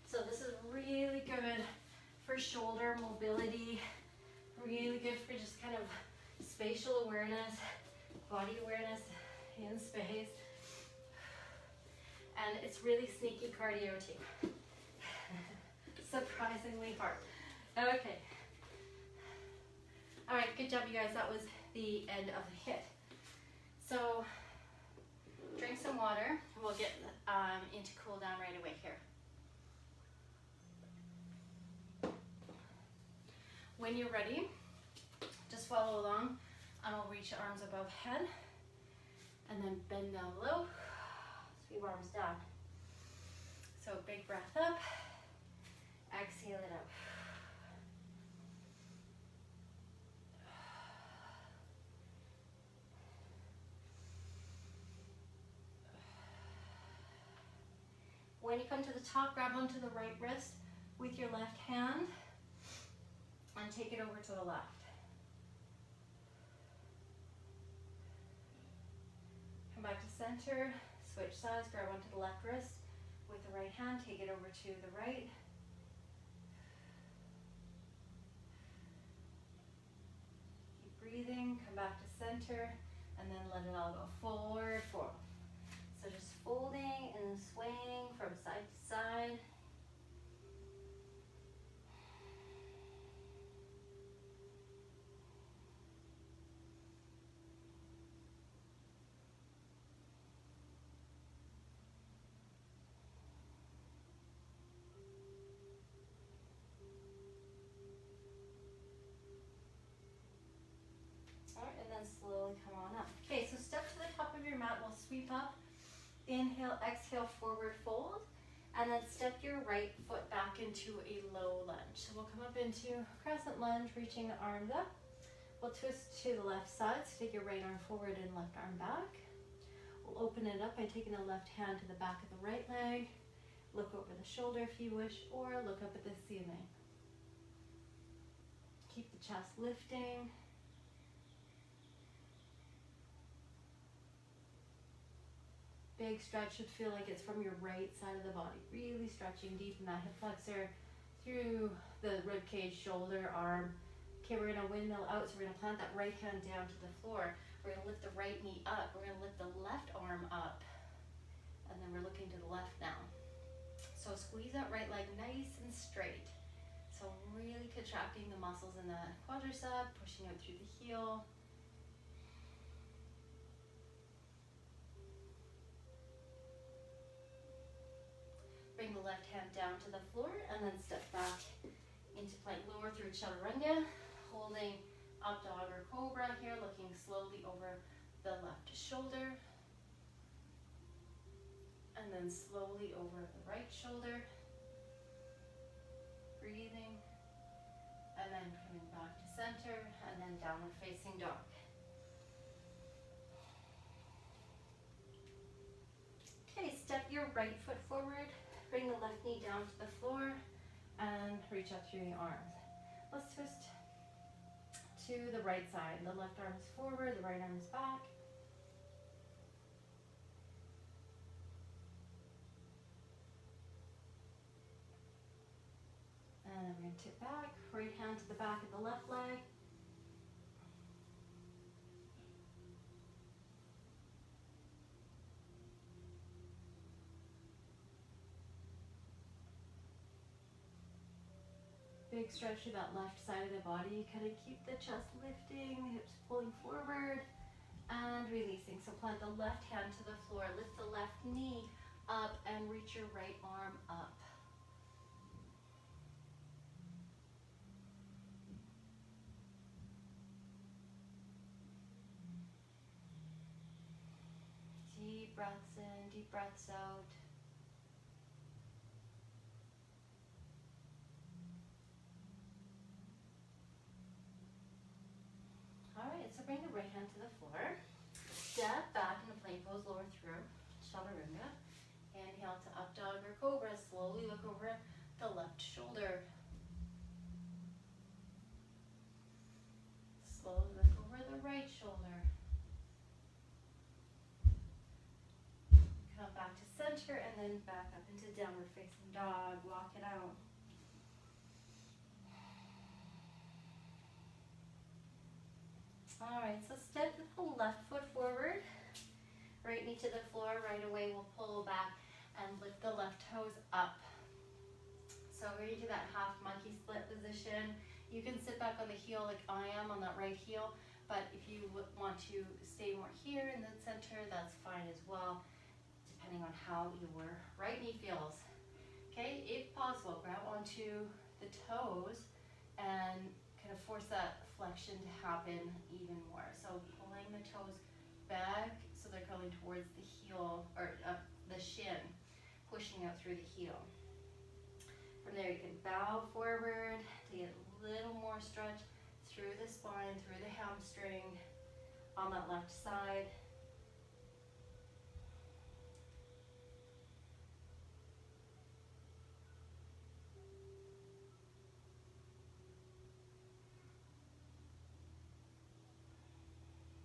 So this is really good for shoulder mobility, really good for just kind of spatial awareness, body awareness in space. And it's really sneaky cardio too. Surprisingly hard. Okay. All right, good job, you guys. That was the end of the HIIT. So drink some water, and we'll get into cool down right away here. When you're ready, just follow along, and I'll reach your arms above head, and then bend down low, sweep arms down. So big breath up, exhale it out. When you come to the top, grab onto the right wrist with your left hand and take it over to the left. Come back to center, switch sides, grab onto the left wrist with the right hand, take it over to the right. Keep breathing, come back to center, and then let it all go forward, forward. So just folding and swaying from side to side. All right, and then slowly come on up. Okay, so step to the top of your mat, we'll sweep up. Inhale, exhale, forward fold, and then step your right foot back into a low lunge. So we'll come up into crescent lunge, reaching the arms up. We'll twist to the left side, so take your right arm forward and left arm back. We'll open it up by taking the left hand to the back of the right leg. Look over the shoulder if you wish, or look up at the ceiling. Keep the chest lifting. Big stretch should feel like it's from your right side of the body. Really stretching deep in that hip flexor through the rib cage, shoulder, arm. Okay, we're gonna windmill out, so we're gonna plant that right hand down to the floor. We're gonna lift the right knee up. We're gonna lift the left arm up. And then we're looking to the left now. So squeeze that right leg nice and straight. So really contracting the muscles in the quadricep, pushing out through the heel. Bring the left hand down to the floor and then step back into plank, lower through chaturanga, holding up dog or cobra here, looking slowly over the left shoulder, and then slowly over the right shoulder, breathing, and then coming back to center, and then downward facing dog. Okay, step your right foot forward. Bring the left knee down to the floor and reach up through the arms. Let's twist to the right side. The left arm is forward, the right arm is back. And then we're going to tip back, right hand to the back of the left leg. Big stretch through that left side of the body. Kind of keep the chest lifting, the hips pulling forward and releasing. So plant the left hand to the floor, lift the left knee up and reach your right arm up. Deep breaths in, deep breaths out. Alright, so bring the right hand to the floor. Step back into plank pose, lower through, chaturanga. Inhale to up dog or cobra. Slowly look over the left shoulder. Slowly look over the right shoulder. Come back to center and then back up into downward facing dog. Walk it out. Alright, so step the left foot forward, right knee to the floor, right away we'll pull back and lift the left toes up. So we're into that half monkey split position. You can sit back on the heel like I am on that right heel, but if you want to stay more here in the center, that's fine as well, depending on how your right knee feels. Okay, if possible, grab onto the toes and kind of force that flexion to happen even more. So pulling the toes back so they're curling towards the heel, or the shin, pushing out through the heel. From there you can bow forward to get a little more stretch through the spine, through the hamstring on that left side.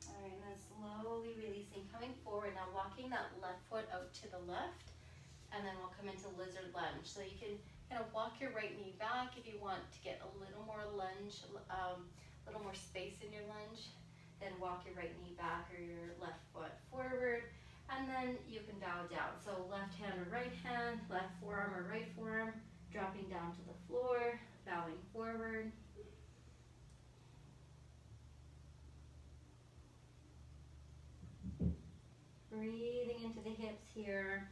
All right, and then slowly releasing, coming forward. Now walking that left foot out to the left, and then we'll come into lizard lunge. So you can kind of walk your right knee back if you want to get a little more lunge, a little more space in your lunge. Then walk your right knee back or your left foot forward, and then you can bow down. So left hand or right hand, left forearm or right forearm, dropping down to the floor, bowing forward. Breathing into the hips here.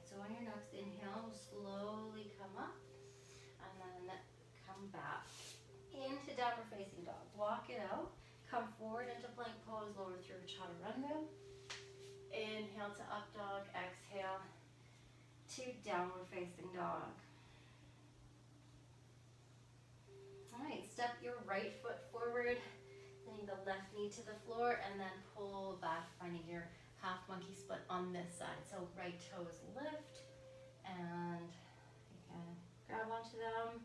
So on your next inhale, slowly come up and then come back into downward facing dog. Walk it out, come forward into plank pose, lower through chaturanga. Inhale to up dog, exhale to downward facing dog. All right, step your right foot forward, bring the left knee to the floor, and then pull back, finding your half monkey split on this side. So right toes lift, and you can grab onto them.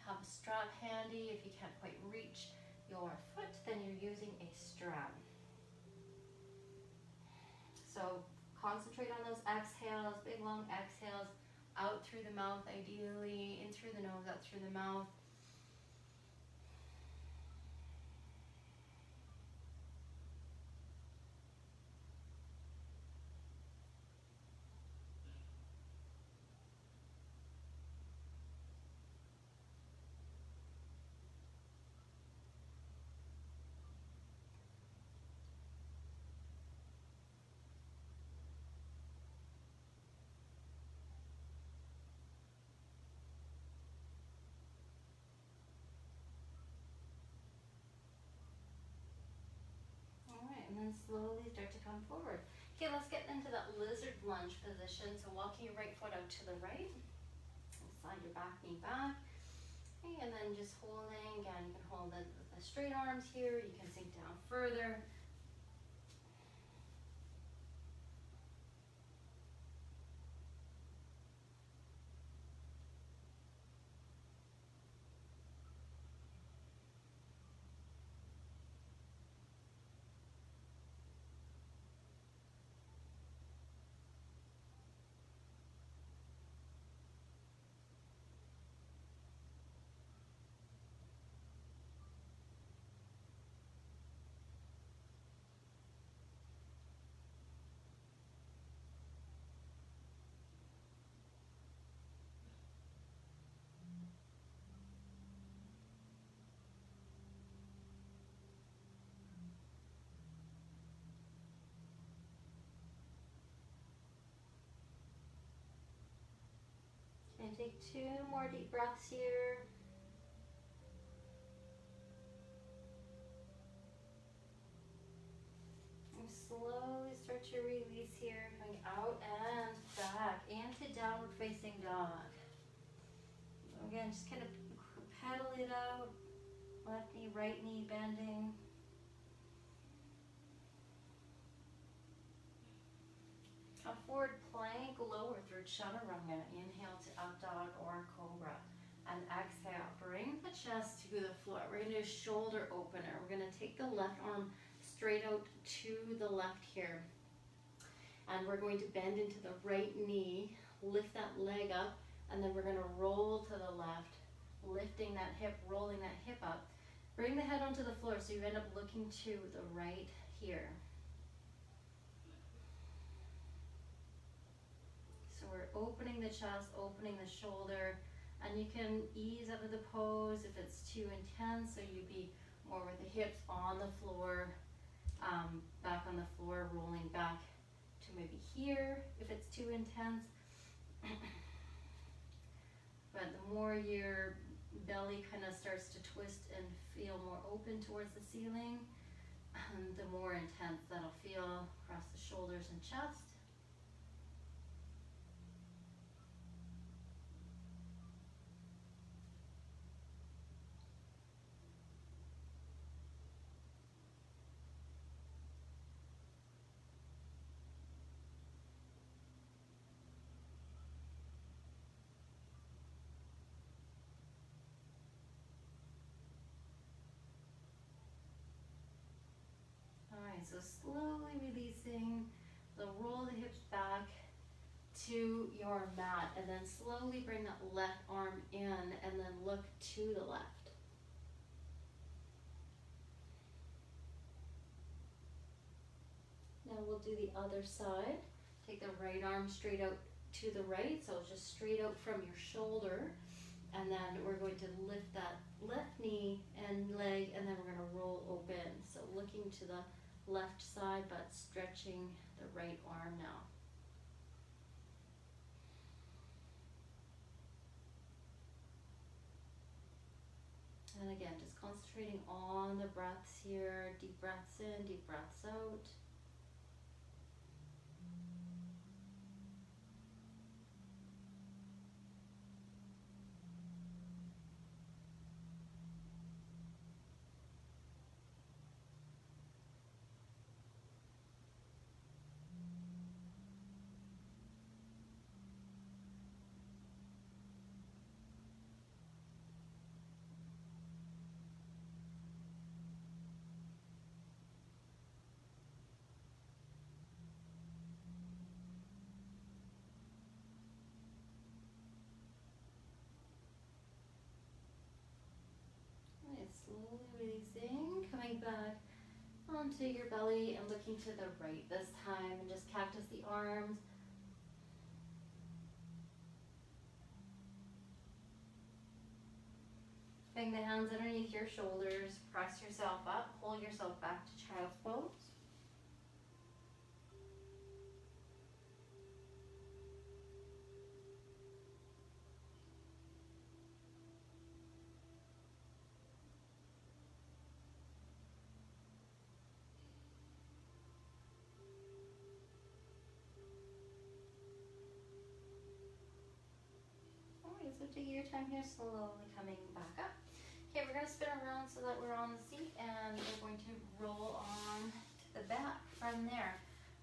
Have a strap handy. If you can't quite reach your foot, then you're using a strap. So concentrate on those exhales, big long exhales, out through the mouth ideally, in through the nose, out through the mouth. And then slowly start to come forward. Okay, let's get into that lizard lunge position. So walking your right foot out to the right, slide your back knee back, okay, and then just holding. Again, you can hold the straight arms here. You can sink down further. And take 2 more deep breaths here. And slowly start to release here, coming out and back into downward facing dog. Again, just kind of pedal it out. Left knee, right knee bending. A forward plank, lower through chaturanga. Inhale to up dog or cobra. And exhale, bring the chest to the floor. We're going to do a shoulder opener. We're going to take the left arm straight out to the left here. And we're going to bend into the right knee, lift that leg up, and then we're going to roll to the left, lifting that hip, rolling that hip up. Bring the head onto the floor so you end up looking to the right here. So we're opening the chest, opening the shoulder, and you can ease out of the pose if it's too intense, so you'd be more with the hips on the floor, back on the floor, rolling back to maybe here if it's too intense. But the more your belly kind of starts to twist and feel more open towards the ceiling, the more intense that'll feel across the shoulders and chest. Alright, so slowly releasing, so roll the hips back to your mat, and then slowly bring that left arm in, and then look to the left. Now we'll do the other side. Take the right arm straight out to the right, so just straight out from your shoulder, and then we're going to lift that left knee and leg, and then we're going to roll open. So looking to the left side, but stretching the right arm now. And again, just concentrating on the breaths here. Deep breaths in, deep breaths out. Slowly releasing, coming back onto your belly and looking to the right this time, and just cactus the arms. Bring the hands underneath your shoulders, press yourself up, pull yourself back to child's pose. So take your time here, slowly coming back up. Okay, we're going to spin around so that we're on the seat, and we're going to roll on to the back from there.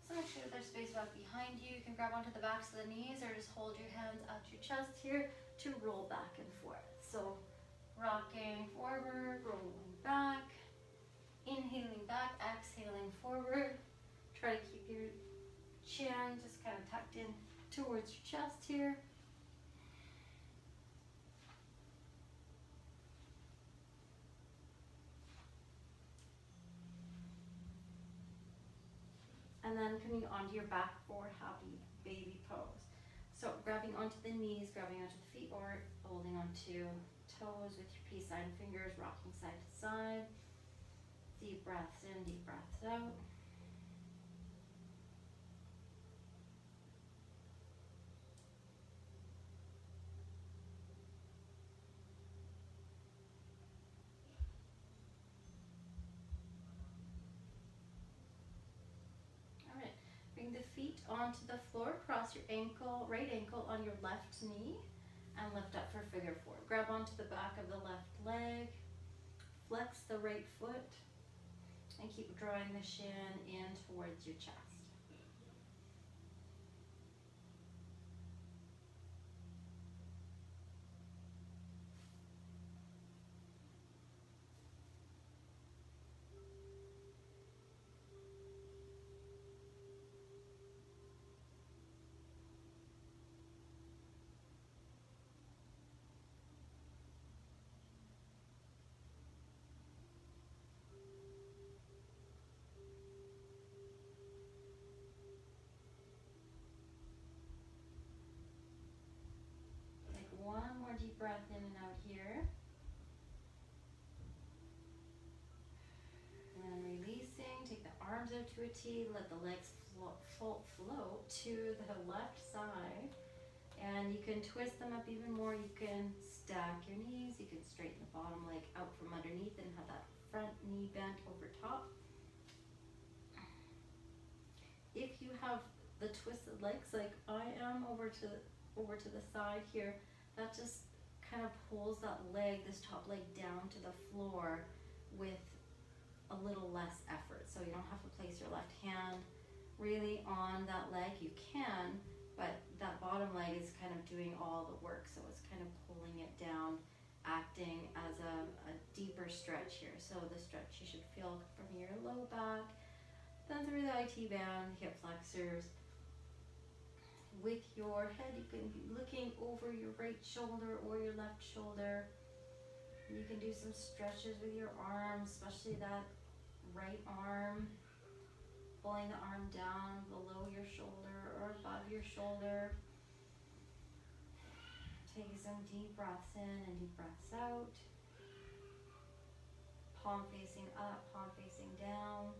So make sure there's space back behind you. You can grab onto the backs of the knees or just hold your hands at your chest here to roll back and forth. So rocking forward, rolling back, inhaling back, exhaling forward. Try to keep your chin just kind of tucked in towards your chest here. And then coming onto your back for happy baby pose. So grabbing onto the knees, grabbing onto the feet, or holding onto toes with your peace sign fingers, rocking side to side. Deep breaths in, deep breaths out. Bring the feet onto the floor, cross your ankle, right ankle on your left knee, and lift up for figure four. Grab onto the back of the left leg, flex the right foot, and keep drawing the shin in towards your chest. breath in and out here. And then releasing, take the arms out to a T, let the legs float to the left side. And you can twist them up even more. You can stack your knees. You can straighten the bottom leg out from underneath and have that front knee bent over top. If you have the twisted legs like I am over to the side here, that just kind of pulls that leg, this top leg, down to the floor with a little less effort. So you don't have to place your left hand really on that leg. You can, but that bottom leg is kind of doing all the work, so it's kind of pulling it down, acting as a deeper stretch here. So the stretch you should feel from your low back, then through the IT band, hip flexors. With your head, you can be looking over your right shoulder or your left shoulder. You can do some stretches with your arms, especially that right arm. Pulling the arm down below your shoulder or above your shoulder. Taking some deep breaths in and deep breaths out. Palm facing up, palm facing down.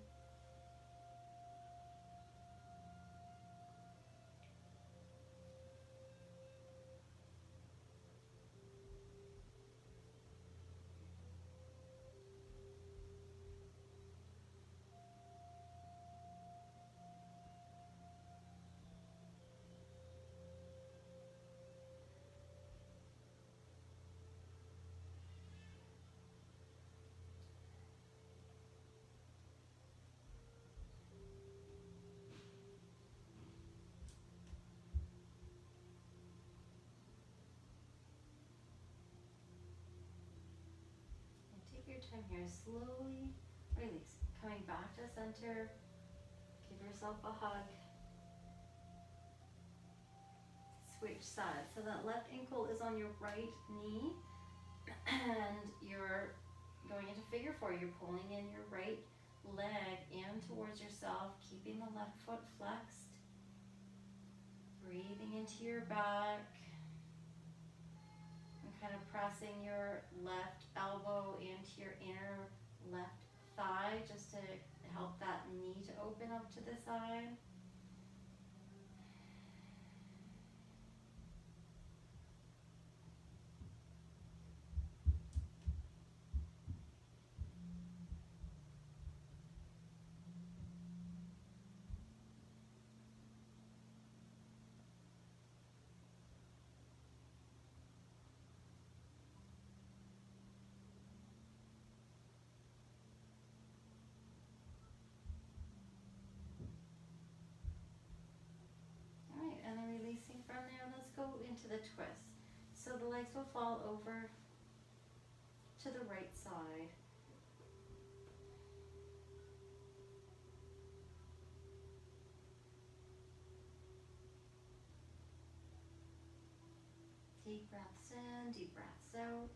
Your time here, slowly release, coming back to center. Give yourself a hug. Switch sides. So that left ankle is on your right knee and you're going into figure four. You're pulling in your right leg in towards yourself, keeping the left foot flexed. Breathing into your back. Kind of pressing your left elbow into your inner left thigh just to help that knee to open up to the side. From there, let's go into the twist. So the legs will fall over to the right side. Deep breaths in, deep breaths out.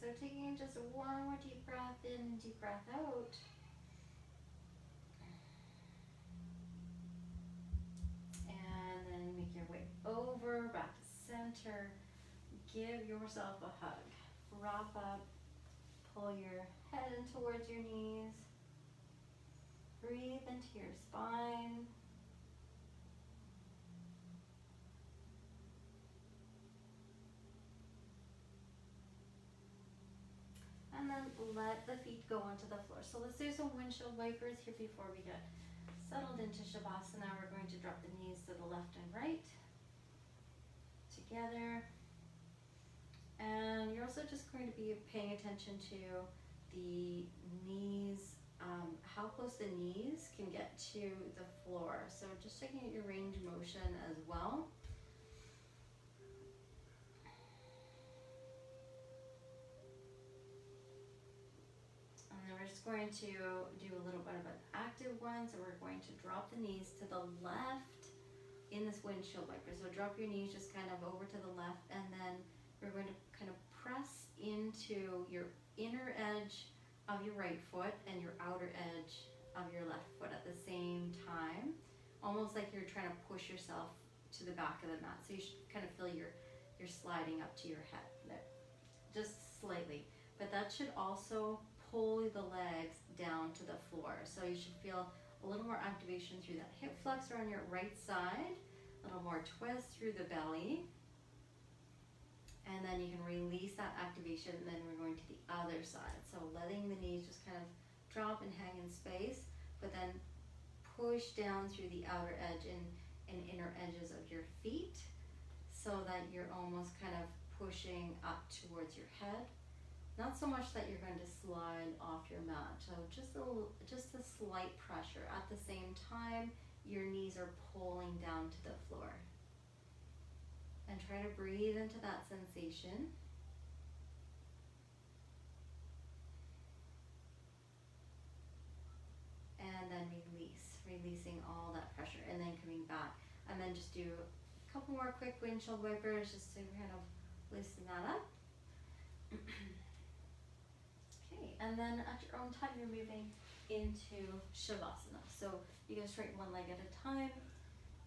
So taking just one more deep breath in, deep breath out. And then make your way over, back to center. Give yourself a hug. Wrap up, pull your head in towards your knees. Breathe into your spine. And then let the feet go onto the floor. So let's do some windshield wipers here before we get settled into Shavasana. We're going to drop the knees to the left and right together. And you're also just going to be paying attention to the knees, how close the knees can get to the floor. So just checking out your range of motion as well. And then we're just going to do a little bit of an active one. So we're going to drop the knees to the left in this windshield wiper. So drop your knees just kind of over to the left, and then we're going to kind of press into your inner edge of your right foot and your outer edge of your left foot at the same time, almost like you're trying to push yourself to the back of the mat. So you should kind of feel you're sliding up to your head there, just slightly. But that should also pull the legs down to the floor. So you should feel a little more activation through that hip flexor on your right side, a little more twist through the belly. And then you can release that activation, and then we're going to the other side. So letting the knees just kind of drop and hang in space, but then push down through the outer edge and inner edges of your feet, so that you're almost kind of pushing up towards your head. Not so much that you're going to slide off your mat. So just a slight pressure. At the same time, your knees are pulling down to the floor. And try to breathe into that sensation. And then releasing all that pressure, and then coming back. And then just do a couple more quick windshield wipers just to kind of loosen that up. Okay, and then at your own time, you're moving into Shavasana. So you can straighten one leg at a time.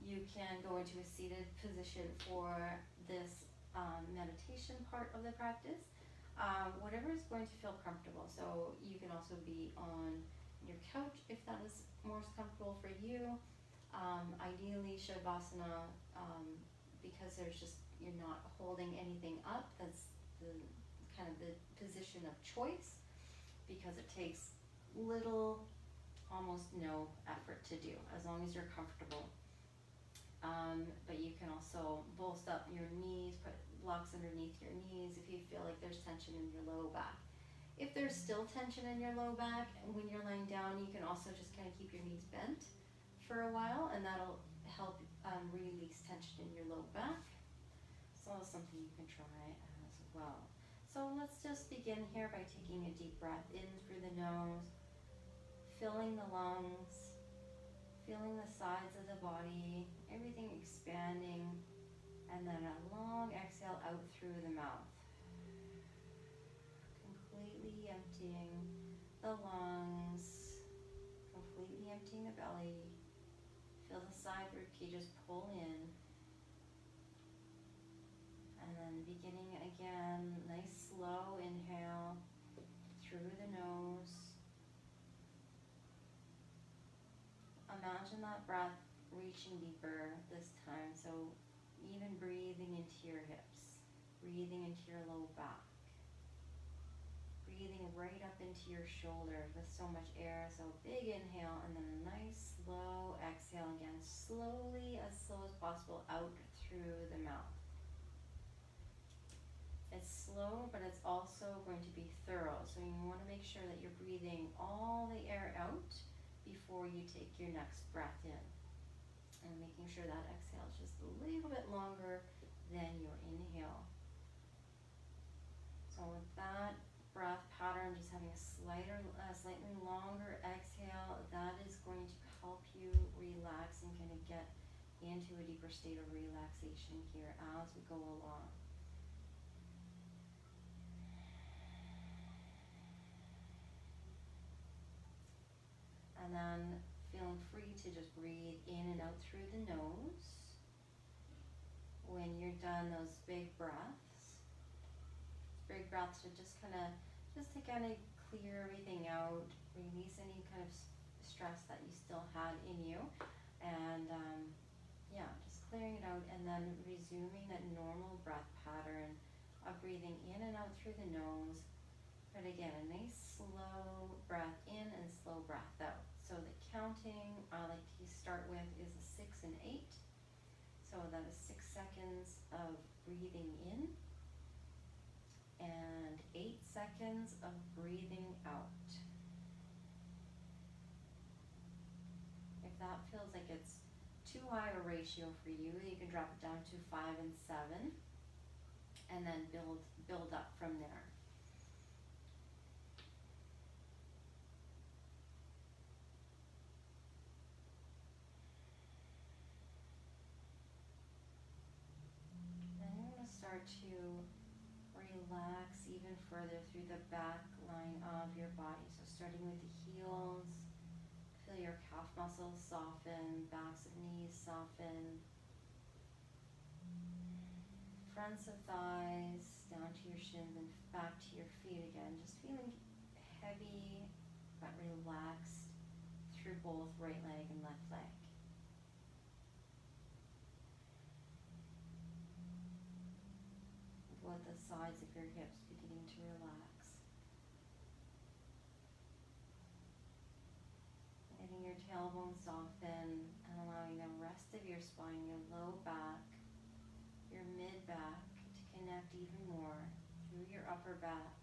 You can go into a seated position for this meditation part of the practice. Whatever is going to feel comfortable. So you can also be on your couch if that is most comfortable for you. Ideally, Shavasana, because you're not holding anything up. That's the kind of the position of choice, because it takes little, almost no effort to do, as long as you're comfortable. But you can also bolster up your knees, put blocks underneath your knees if you feel like there's tension in your low back. If there's still tension in your low back when you're laying down, you can also just kind of keep your knees bent for a while, and that'll help release tension in your low back. So that's something you can try as well. So let's just begin here by taking a deep breath in through the nose, filling the lungs, feeling the sides of the body, everything expanding, and then a long exhale out through the mouth. Completely emptying the lungs, completely emptying the belly. Feel the side rib cages pull in. And then beginning again, nice slow inhale through the nose. Imagine that breath reaching deeper this time, so even breathing into your hips, breathing into your low back, breathing right up into your shoulders with so much air. So big inhale, and then a nice slow exhale again, slowly, as slow as possible, out through the mouth. It's slow, but it's also going to be thorough, so you want to make sure that you're breathing all the air out before you take your next breath in, and making sure that exhale is just a little bit longer than your inhale. So with that breath pattern, just having a slightly longer exhale, that is going to help you relax and kind of get into a deeper state of relaxation here as we go along. And then feeling free to just breathe in and out through the nose. When you're done, those big breaths to just kind of clear everything out, release any kind of stress that you still had in you, and just clearing it out, and then resuming that normal breath pattern of breathing in and out through the nose, But again, a nice slow breath in and slow breath out. So the counting I like to start with is a 6 and 8. So that is 6 seconds of breathing in and 8 seconds of breathing out. If that feels like it's too high a ratio for you, you can drop it down to 5 and 7 and then build up from there. Then you're going to start to relax even further through the back line of your body. So starting with the heels, feel your calf muscles soften, backs of knees soften, fronts of thighs down to your shins and back to your feet again. Just feeling heavy but relaxed through both right leg and left leg. With the sides of your hips beginning to relax. Letting your tailbone soften and allowing the rest of your spine, your low back, your mid back to connect even more through your upper back.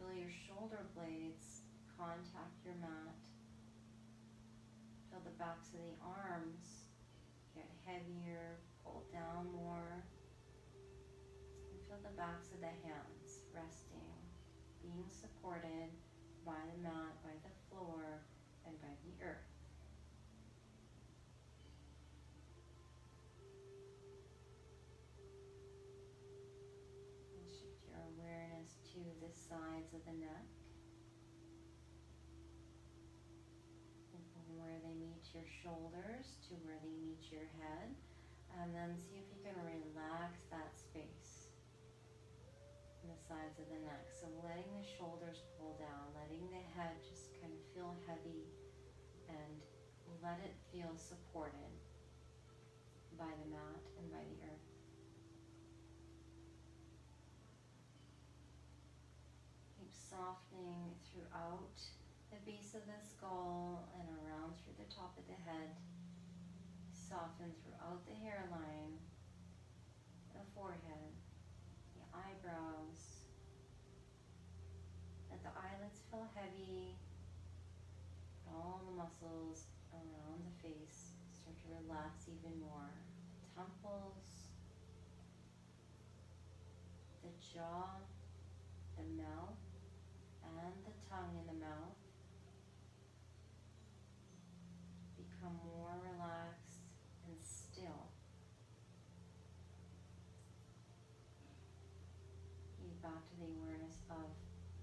Feel your shoulder blades contact your mat. Feel the backs of the arms get heavier, pull down more. And feel the backs of the hands resting, being supported by the mat, by the floor, and by the earth. And shift your awareness to the sides of the neck, and from where they meet your shoulders to where they meet your head, and then see if you can relax that space in the sides of the neck. So letting the shoulders pull down, letting the head just kind of feel heavy, and let it feel supported by the mat and by the earth. Keep softening throughout the base of the skull and around through the top of the head. Soften throughout the hairline, the forehead, the eyebrows. Let the eyelids feel heavy. All the muscles around the face start to relax even more. The temples, the jaw, the mouth, and the tongue in the mouth become more relaxed and still. You back to the awareness of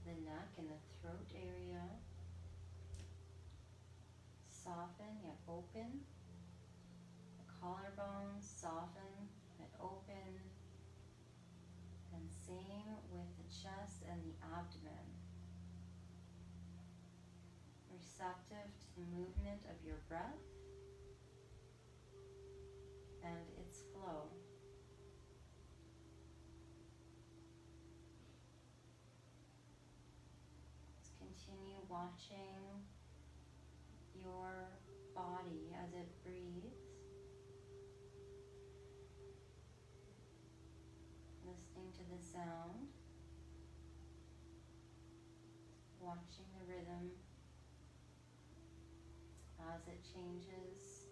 the neck and the throat area. Soften yet open. The collarbones soften but open. And same with the chest and the abdomen. Receptive to the movement of your breath and its flow. Let's continue watching your body as it breathes. Listening to the sound. Watching the rhythm as it changes.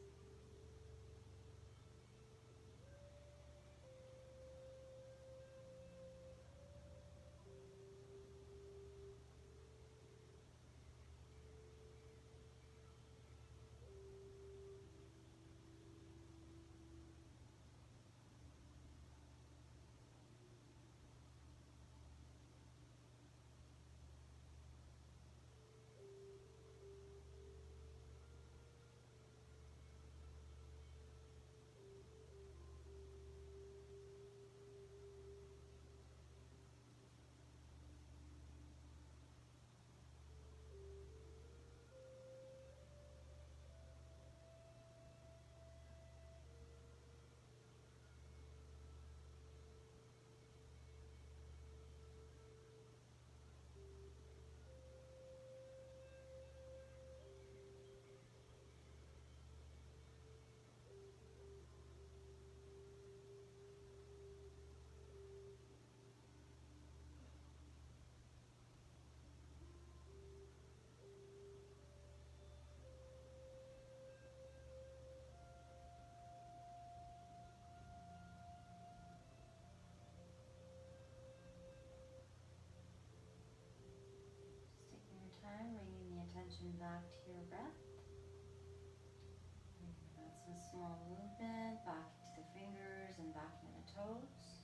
small movement back into the fingers and back into the toes.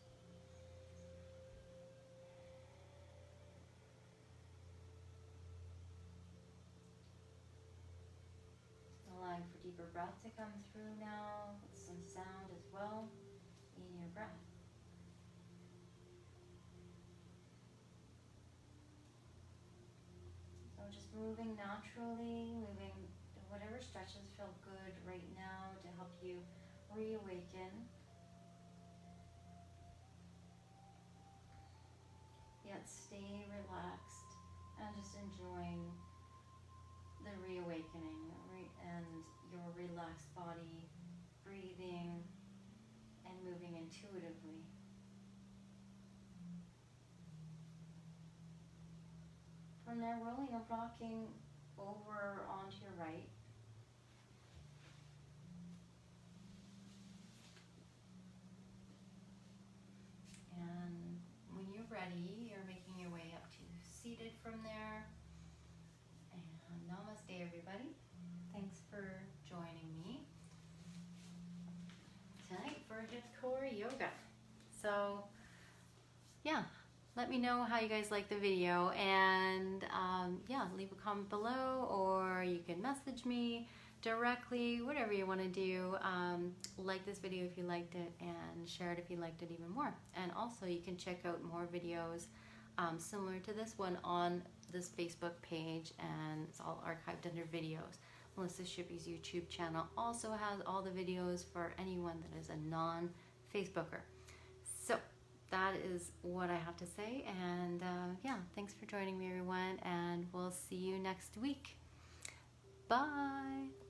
Allowing for deeper breath to come through now with some sound as well in your breath. So just moving naturally, moving whatever stretches feel good right now to help you reawaken. Yet stay relaxed and just enjoying the reawakening and your relaxed body, breathing and moving intuitively. From there, rolling and rocking over onto your right. And when you're ready, you're making your way up to seated from there. And namaste, everybody. Thanks for joining me tonight for HIIT Core Yoga. So, yeah, let me know how you guys like the video, and yeah, leave a comment below, or you can message me directly, whatever you want to do. Like this video if you liked it, and share it if you liked it even more. And also you can check out more videos similar to this one on this Facebook page, and it's all archived under videos. Melissa Shippey's YouTube channel also has all the videos for anyone that is a non-Facebooker. So that is what I have to say, and yeah, thanks for joining me, everyone, and we'll see you next week. Bye.